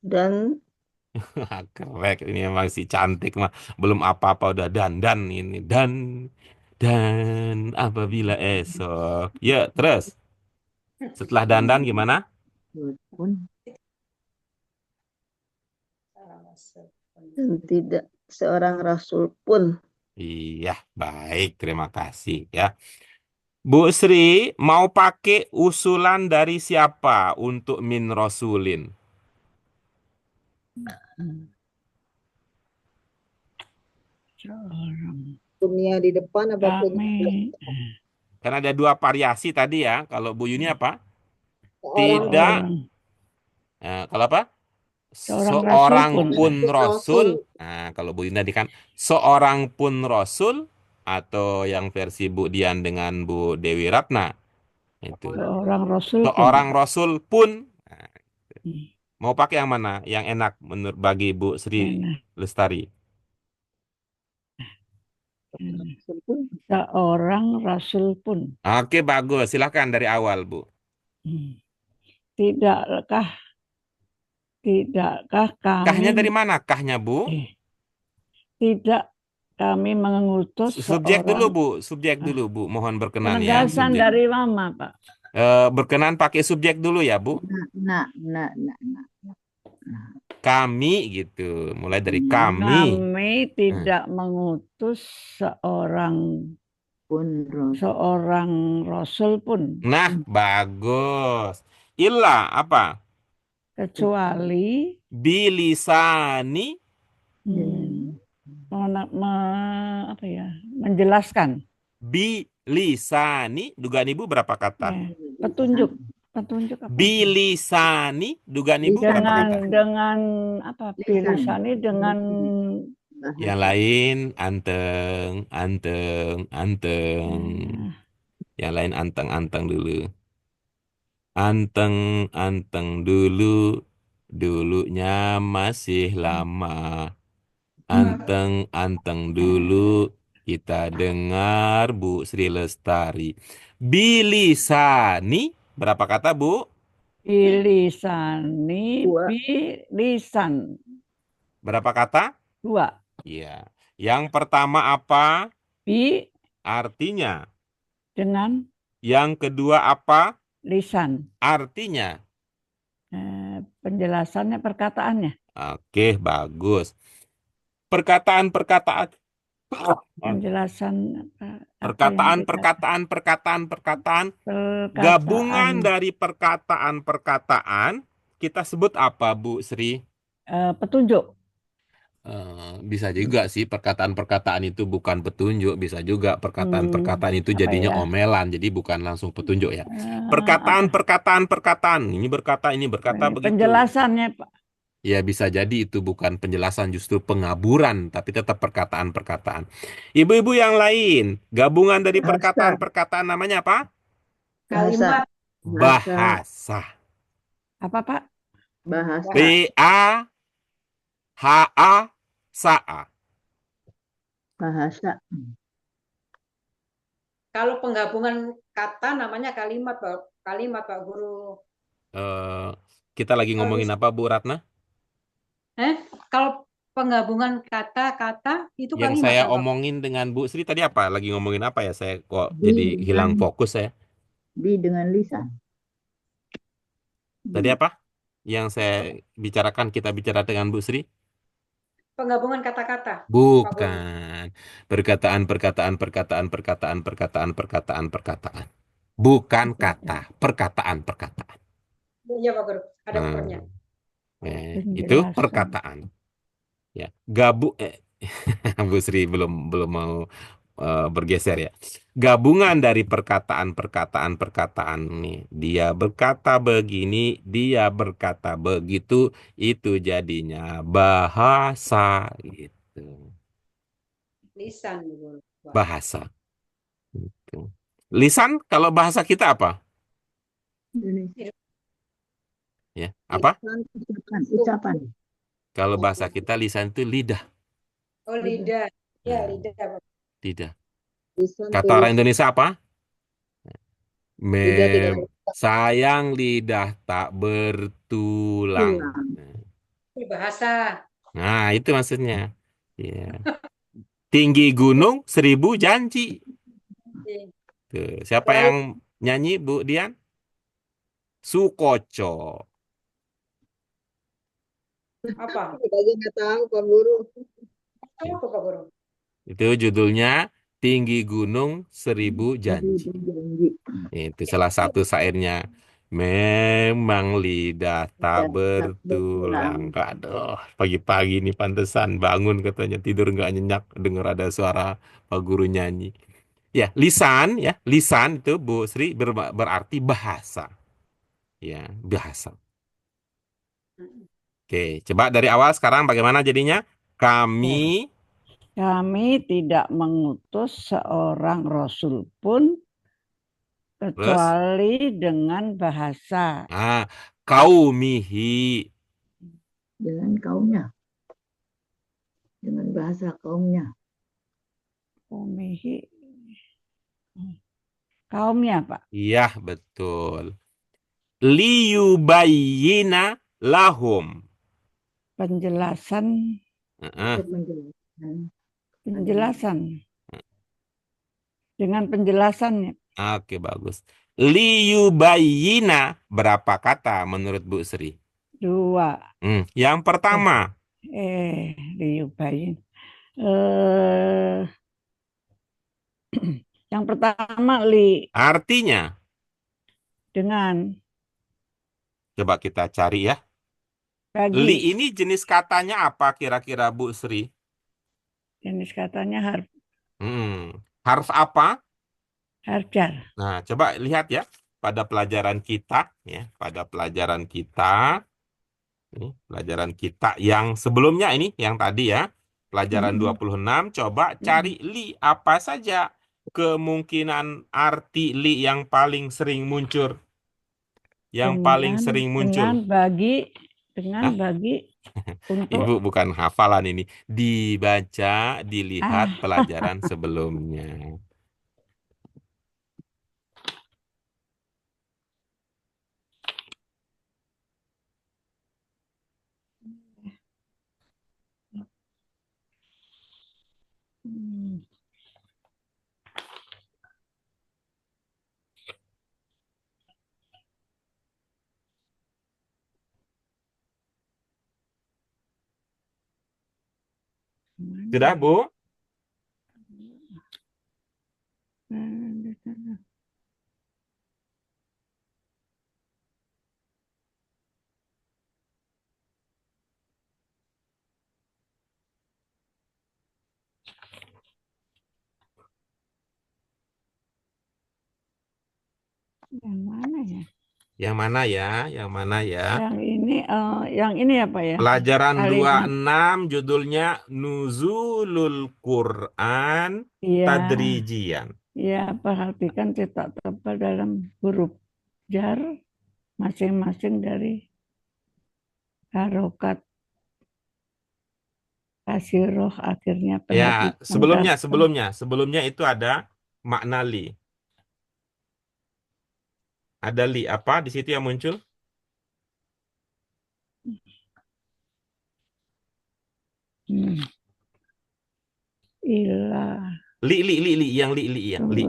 Dan Keren, ini emang si cantik mah. Belum apa-apa udah dandan ini. Dan apabila esok. Ya, terus. Setelah dandan gimana? pun dan tidak seorang rasul pun. Iya, baik. Terima kasih ya. Bu Sri, mau pakai usulan dari siapa untuk min rasulin? seorang Punya di depan apa punya di kami belakang? Kan ada dua variasi tadi ya. Kalau Bu Yuni apa? Seorang Tidak. seorang Kalau apa? seorang rasul Seorang pun pun Rasul. rasul. Nah, kalau Bu Yuni tadi kan seorang pun Rasul atau yang versi Bu Dian dengan Bu Dewi Ratna itu. seorang rasul pun. Seorang Rasul pun. Nah, Hmm, mau pakai yang mana? Yang enak menurut bagi Bu Sri enak. Lestari. Hmm. Seorang rasul pun. Oke, bagus. Silakan dari awal, Bu. Hmm. Tidakkah tidakkah Kahnya dari kami mana? Kahnya, Bu? tidak kami mengutus Subjek dulu, seorang Bu. Subjek ah, dulu, Bu. Mohon berkenan ya. penegasan Subjek. dari mama, Pak. Berkenan pakai subjek dulu ya, Bu. Nah. Kami gitu. Mulai dari kami. Kami tidak mengutus seorang rasul pun Nah, bagus. Illa apa? kecuali Bilisani. apa ya, menjelaskan Bilisani. Dugaan Ibu berapa kata? ya, petunjuk apa? Bilisani. Dugaan Ibu berapa kata? dengan apa pilisani dengan Yang lain anteng, anteng, anteng. Yang lain anteng-anteng dulu. Anteng, anteng dulu. Dulunya masih lama. Anteng, anteng dulu. Kita dengar Bu Sri Lestari. Bilisani. Berapa kata, Bu? pilisani Dua. bilisan Berapa kata? 2 Iya. Yang pertama apa? bi Artinya. dengan Yang kedua apa? lisan. Artinya. Penjelasannya perkataannya. Oke, bagus. Perkataan-perkataan. Penjelasan Perkataan. Gabungan dari perkataan-perkataan. Kita sebut apa, Bu Sri? Petunjuk. Bisa juga sih perkataan-perkataan itu bukan petunjuk, bisa juga perkataan-perkataan itu Apa jadinya ya? omelan, jadi bukan langsung petunjuk ya. Apa? Perkataan, ini berkata begitu. Penjelasannya, Pak. Ya bisa jadi itu bukan penjelasan, justru pengaburan, tapi tetap perkataan-perkataan. Ibu-ibu yang lain, gabungan dari perkataan-perkataan namanya apa? Kalimat Bahasa. Apa, Pak? Bahasa. Bahasa. Bahasa. Kalau penggabungan kata namanya kalimat, Pak Guru. Kita lagi ngomongin apa, Bu Ratna? Kalau penggabungan kata-kata itu Yang kalimat, saya Pak. omongin dengan Bu Sri tadi apa? Lagi ngomongin apa ya? Saya kok jadi hilang fokus saya. Bi dengan lisan. Tadi apa? Yang saya bicarakan, kita bicara dengan Bu Sri? Penggabungan kata-kata. Bukan. Perkataan. Bukan kata. Perkataan. Iya, Pak Guru. Ada ukurnya. Itu perkataan. Ya, Bu Sri belum mau bergeser ya. Gabungan dari perkataan nih. Dia berkata begini, dia berkata begitu, itu jadinya bahasa gitu. Lisan, Guru. Bahasa. Gitu. Lisan kalau bahasa kita apa? Ya, apa? Lisan Ucapan, ucapan. Kalau bahasa kita lisan itu lidah. Oh, lidah. lidah. Ya, Nah, lidah. lidah. Lisan Kata orang tulis. Indonesia apa? Lidah tidak Sayang lidah tak bertulang. Pulang. Bahasa. Nah, itu maksudnya. Ya. Tinggi gunung 1000 janji. Iya. Tuh, siapa Laut yang nyanyi, Bu Dian? Sukoco. apa? kita aja nggak tahu Pak Guru. Apa Pak Guru? Itu judulnya Tinggi Gunung 1000 Janji. Janji. Itu salah satu syairnya. Memang lidah tak Dan tak bertulang. bertulang. Aduh, pagi-pagi nih pantesan bangun katanya tidur nggak nyenyak dengar ada suara Pak Guru nyanyi. Ya, lisan itu Bu Sri berarti bahasa. Ya, bahasa. Oke, coba dari awal sekarang bagaimana jadinya? Kami Kami tidak mengutus seorang rasul pun terus kecuali dengan bahasa. kaumihi. Dengan kaumnya. Dengan bahasa kaumnya. Kaumihi. Kaumnya, Pak. Iya, betul. Liyubayyina lahum. Penjelasan. Heeh. Penjelasan. Dengan penjelasannya. Oke, bagus. Liyubayyina berapa kata menurut Bu Sri? 2. Yang pertama, Diubahin. Yang pertama artinya dengan coba kita cari ya. bagi. Li ini jenis katanya apa kira-kira Bu Sri? Jenis katanya Harf apa? harjar. Nah, coba lihat ya pada pelajaran kita ya, pada pelajaran kita. Ini pelajaran kita yang sebelumnya ini, yang tadi ya, pelajaran 26, coba cari li apa saja kemungkinan arti li yang paling sering muncul. Yang paling sering muncul. Dengan Hah? bagi untuk Ibu bukan hafalan ini. Dibaca, dilihat Ah. pelajaran sebelumnya. Sudah, Bu? Yang mana ya? Yang mana ya? Yang mana ya? Yang ini apa ya? Pelajaran Kalimat. 26 judulnya Nuzulul Quran Tadrijian. Ya, perhatikan cetak tebal dalam huruf jar masing-masing dari harokat kasiroh akhirnya Ya, perhatikan. sebelumnya itu ada makna li. Ada li apa di situ yang muncul? Ilah. Li, yang li ya, li.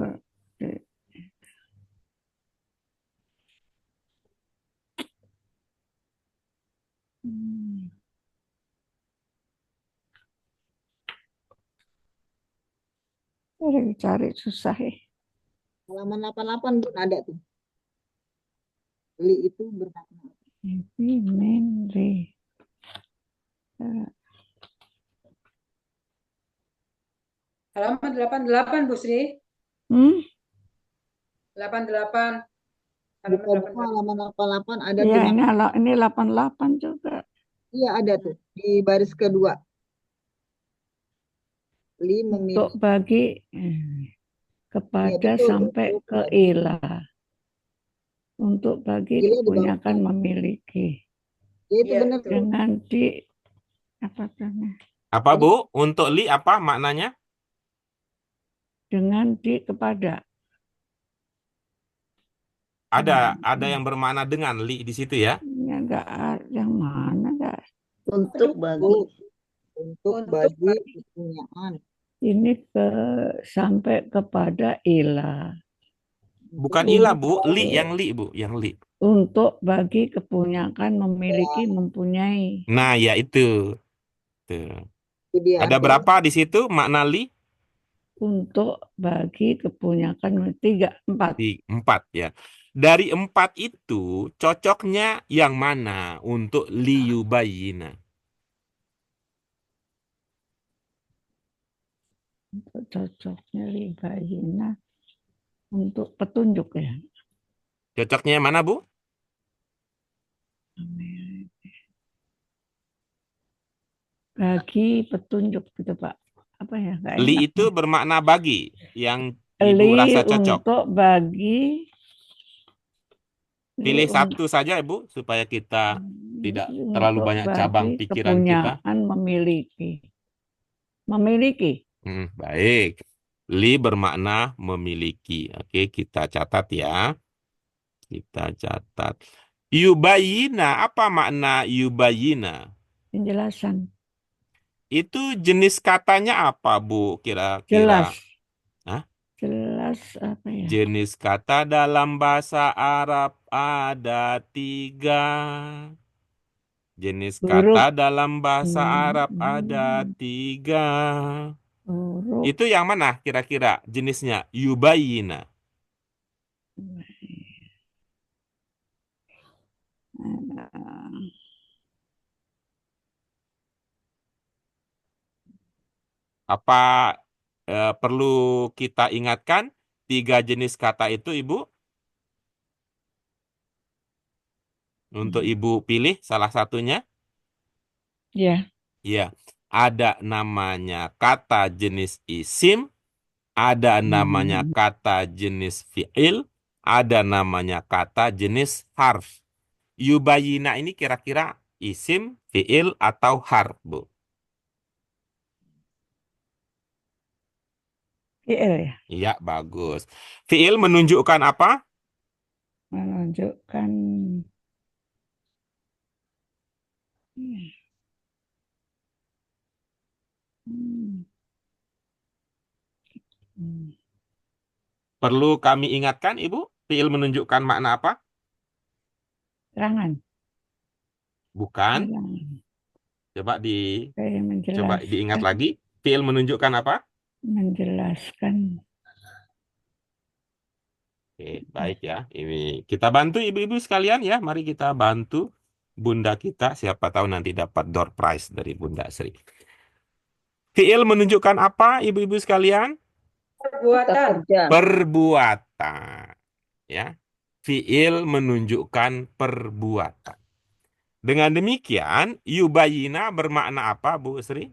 Cari susah ya. Halaman 88 pun ada tuh. Li itu bermakna. Halaman 88 Bu Sri. 88. Halaman 88 ada ya, tuh. Ini 88 juga. Iya ada tuh di baris kedua. Li untuk bagi kepada ya, betul, sampai betul, ke ilah. Untuk bagi Gila di bawah. kebanyakan memiliki. Ya itu Iya, benar. betul. Dengan di apa namanya? Apa Bu? Untuk li apa maknanya? Dengan di kepada. Ada yang bermakna dengan li di situ ya. Ini enggak yang mana enggak. Untuk bagi. Untuk Untuk bagi kepunyaan. Ini sampai kepada ilah. Bukan ilah Bu, li Bu, yang li. Untuk bagi kebanyakan memiliki mempunyai. Nah, ya itu. Tuh. Itu dia Ada artinya. berapa di situ makna li? Untuk bagi kebanyakan 4. 4 ya. Dari 4 itu cocoknya yang mana untuk liyubayina? Untuk cocoknya libayina untuk petunjuk ya. Cocoknya yang mana Bu? Bagi petunjuk gitu Pak. Apa ya? Nggak Li enak. itu bermakna bagi, yang Ibu Li rasa cocok. untuk bagi. Pilih Li satu saja Ibu supaya kita tidak terlalu untuk banyak bagi cabang pikiran kita. kepunyaan memiliki. Memiliki. Baik. Li bermakna memiliki. Oke, kita catat ya. Kita catat. Yubayina, apa makna yubayina? Penjelasan. Itu jenis katanya apa, Bu? Kira-kira. Jelas. Hah? Jelas apa ya? Jenis kata dalam bahasa Arab ada 3. Jenis kata Huruf. dalam bahasa Arab ada 3. Huruf. Itu yang mana kira-kira jenisnya? Yubayina. Apa perlu kita ingatkan 3 jenis kata itu, Ibu? Untuk Ibu pilih salah satunya? Ya. Ya, ada namanya kata jenis isim, ada namanya kata jenis fi'il, ada namanya kata jenis harf. Yubayina ini kira-kira isim, fi'il, atau harf, Bu? Fi'il ya. Iya, bagus. Fi'il menunjukkan apa? Menunjukkan Perlu kami ingatkan, Ibu? Fi'il menunjukkan makna apa? Terangan. Bukan. Coba coba diingat lagi. Fi'il menunjukkan apa? Menjelaskan. Oke, baik ya. Ini kita bantu ibu-ibu sekalian ya. Mari kita bantu Bunda kita. Siapa tahu nanti dapat door prize dari Bunda Sri. Fi'il menunjukkan apa, ibu-ibu sekalian? Perbuatan. Perbuatan. Ya. Fi'il menunjukkan perbuatan. Dengan demikian, yubayina bermakna apa, Bu Sri?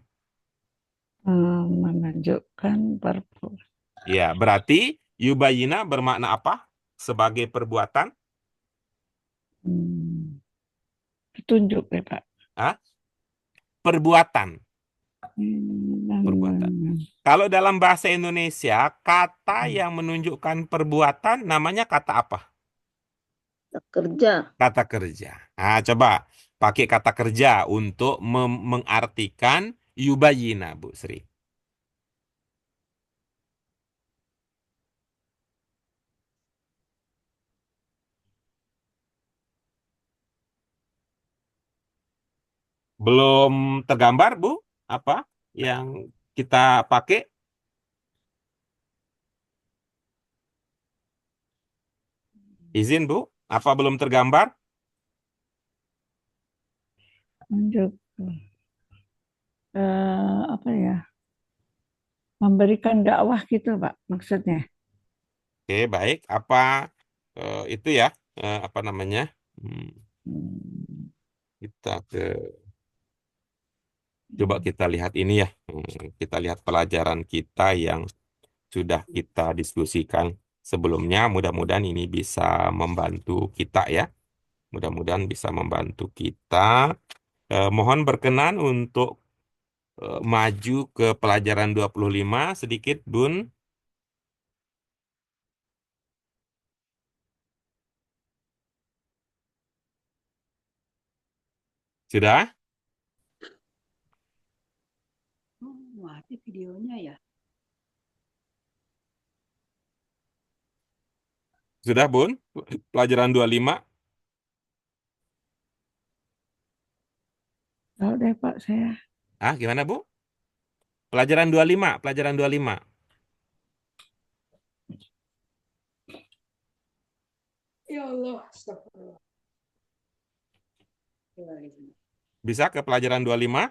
Menunjukkan perbuatan. Ya, berarti yubayina bermakna apa sebagai perbuatan? Petunjuk ya Pak. Hah? Perbuatan. Perbuatan. Kalau dalam bahasa Indonesia, kata yang menunjukkan perbuatan namanya kata apa? Kerja. Kata kerja. Nah, coba pakai kata kerja untuk mengartikan yubayina, Bu Sri. Belum tergambar, Bu? Apa yang kita pakai? Izin, Bu. Apa belum tergambar? Menunjuk apa ya? Memberikan dakwah gitu Pak maksudnya. Oke, baik. Apa itu ya? Apa namanya? Kita coba kita lihat ini ya. Kita lihat pelajaran kita yang sudah kita diskusikan sebelumnya. Mudah-mudahan ini bisa membantu kita ya. Mudah-mudahan bisa membantu kita. Mohon berkenan untuk maju ke pelajaran 25 sedikit, Bun. Sudah? Oh, mati videonya ya. Sudah, Bun? Pelajaran 25? Tahu deh Pak saya. Ah, gimana, Bu? Pelajaran 25, pelajaran 25. Ya Allah, astagfirullah. Bisa ke pelajaran 25?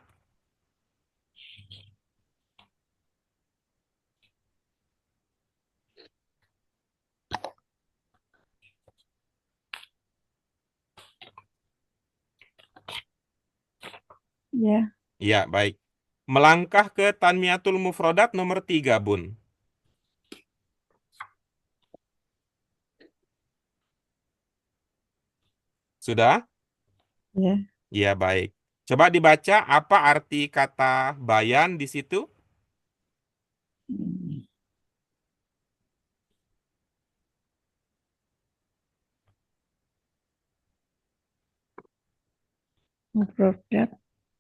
Ya, Iya, baik. Melangkah ke Tanmiyatul Mufrodat nomor 3, Bun. Sudah? ya. Iya, baik. Coba dibaca apa arti kata bayan di situ? Hmm. Mufrodat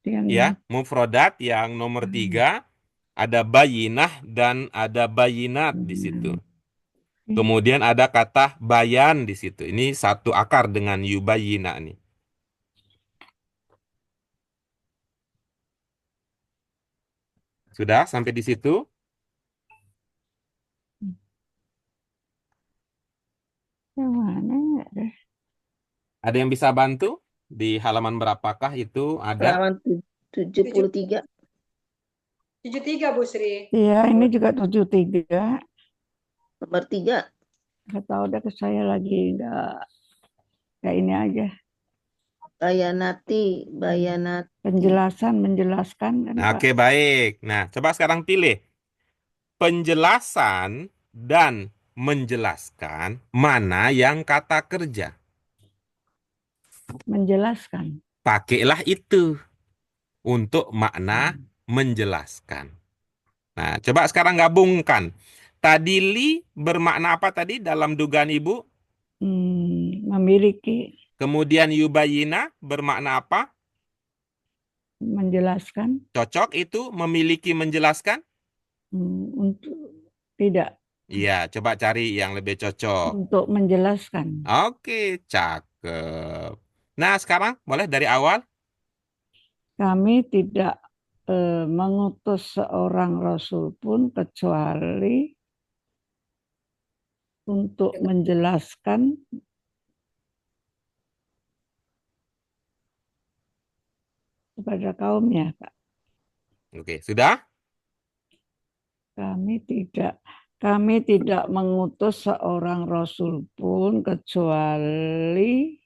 yang Ya, mufrodat yang nomor 3 ada bayinah dan ada bayinat di situ. Kemudian ada kata bayan di situ. Ini satu akar dengan yubayina nih. Sudah sampai di situ? yang mana ya? Ada yang bisa bantu? Di halaman berapakah itu ada? Halaman 73. 73 Bu Sri. Iya, ini juga 73. Nomor 3. Nggak tahu deh ke saya lagi nggak ini aja. Bayanat. Menjelaskan kan Nah, Pak. oke, baik. Nah, coba sekarang pilih. Penjelasan dan menjelaskan mana yang kata kerja. Menjelaskan. Pakailah itu untuk makna menjelaskan. Nah, coba sekarang gabungkan. Tadili bermakna apa tadi dalam dugaan Ibu? Memiliki, Kemudian yubayina bermakna apa? menjelaskan, Cocok itu memiliki menjelaskan? untuk tidak, Iya, coba cari yang lebih cocok. untuk menjelaskan. Oke, cakep. Nah, sekarang boleh dari awal? Kami tidak mengutus seorang rasul pun kecuali untuk menjelaskan kepada kaumnya, Pak. Oke, sudah? Kami tidak mengutus seorang rasul pun kecuali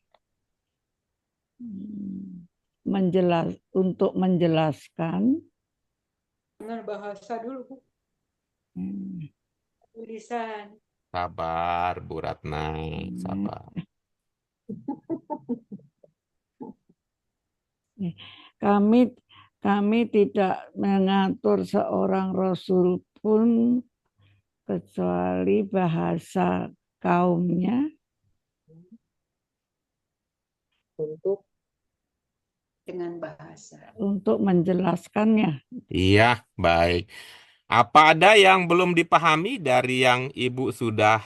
untuk menjelaskan Dengan bahasa dulu Bu. Tulisan. Sabar, Bu Ratna, sabar. Kami tidak mengatur seorang rasul pun kecuali bahasa kaumnya Untuk Dengan bahasa. untuk menjelaskannya. Iya, baik. Apa ada yang belum dipahami dari yang Ibu sudah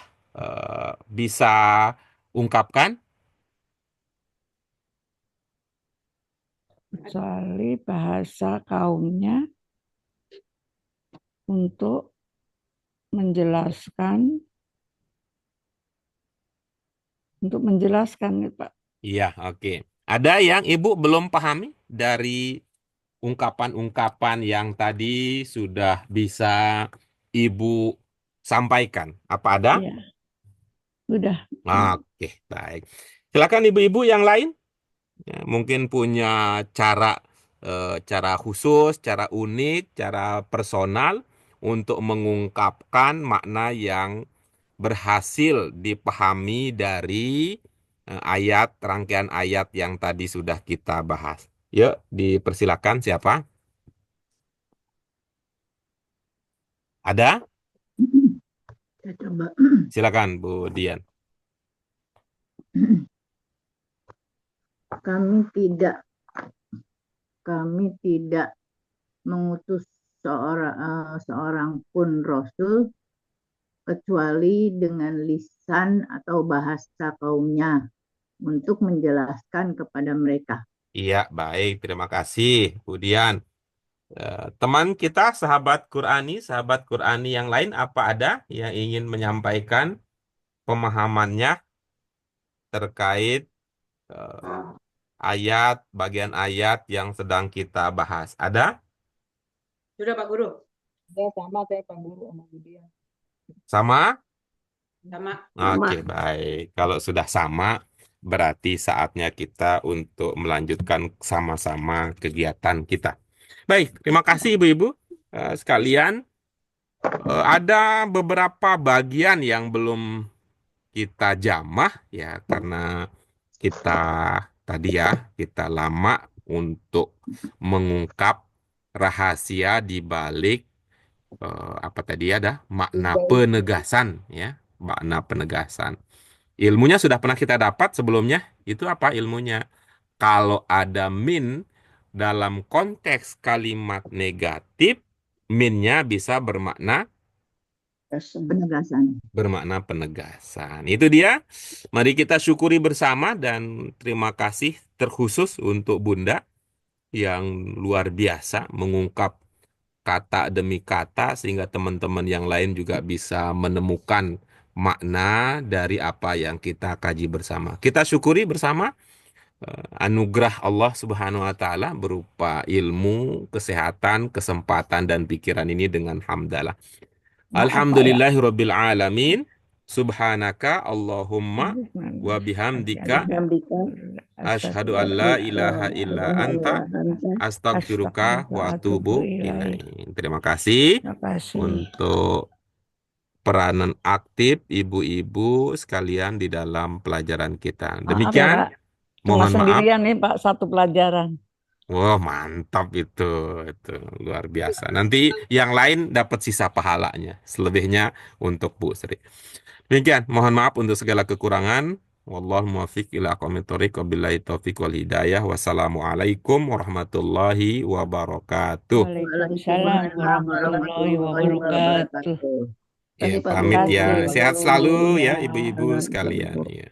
bisa ungkapkan? Kecuali bahasa kaumnya untuk menjelaskan ya, Pak. Iya, oke. Ada yang Ibu belum pahami dari ungkapan-ungkapan yang tadi sudah bisa Ibu sampaikan? Apa ada? Iya, sudah. Oke, baik. Silakan ibu-ibu yang lain. Ya, mungkin punya cara cara khusus, cara unik, cara personal untuk mengungkapkan makna yang berhasil dipahami dari ayat, rangkaian ayat yang tadi sudah kita bahas. Yuk, dipersilakan siapa? Ada? Saya coba. Silakan Bu Dian. Kami tidak mengutus seorang pun rasul kecuali dengan lisan atau bahasa kaumnya untuk menjelaskan kepada mereka. Iya, baik. Terima kasih, Bu Dian. Teman kita, sahabat Qurani yang lain, apa ada yang ingin menyampaikan pemahamannya terkait bagian ayat yang sedang kita bahas? Ada? Sudah Pak Guru? Ya sama saya Pak Guru sama Bu Dian. Sama? Sama. Oke, baik. Kalau sudah sama, berarti saatnya kita untuk melanjutkan sama-sama kegiatan kita. Baik, terima kasih Ibu-Ibu sekalian. Ada beberapa bagian yang belum kita jamah ya, karena kita tadi ya, kita lama untuk mengungkap rahasia di balik apa tadi ada makna penegasan ya, makna penegasan. Ilmunya sudah pernah kita dapat sebelumnya. Itu apa ilmunya? Kalau ada min dalam konteks kalimat negatif, minnya bisa Penegasan. bermakna penegasan. Itu dia. Mari kita syukuri bersama dan terima kasih terkhusus untuk Bunda yang luar biasa mengungkap kata demi kata sehingga teman-teman yang lain juga bisa menemukan makna dari apa yang kita kaji bersama. Kita syukuri bersama anugerah Allah Subhanahu wa taala berupa ilmu, kesehatan, kesempatan dan pikiran ini dengan hamdalah. Alhamdulillahirabbil alamin. Subhanaka Allahumma wa bihamdika asyhadu an la ilaha illa anta astaghfiruka wa atubu ilaik. Terima kasih untuk peranan aktif ibu-ibu sekalian di dalam pelajaran kita. Demikian, mohon maaf. Sendirian nih Pak, satu pelajaran. Wah, mantap itu luar biasa. Nanti yang lain dapat sisa pahalanya, selebihnya untuk Bu Sri. Demikian, mohon maaf untuk segala kekurangan. Wallahu muwaffiq ila aqwamit thoriq, wabillahi taufiq wal hidayah. Wassalamualaikum warahmatullahi wabarakatuh. Waalaikumsalam warahmatullahi wabarakatuh. Ya, pamit ya. Sehat selalu ya ibu-ibu sekalian. Ya.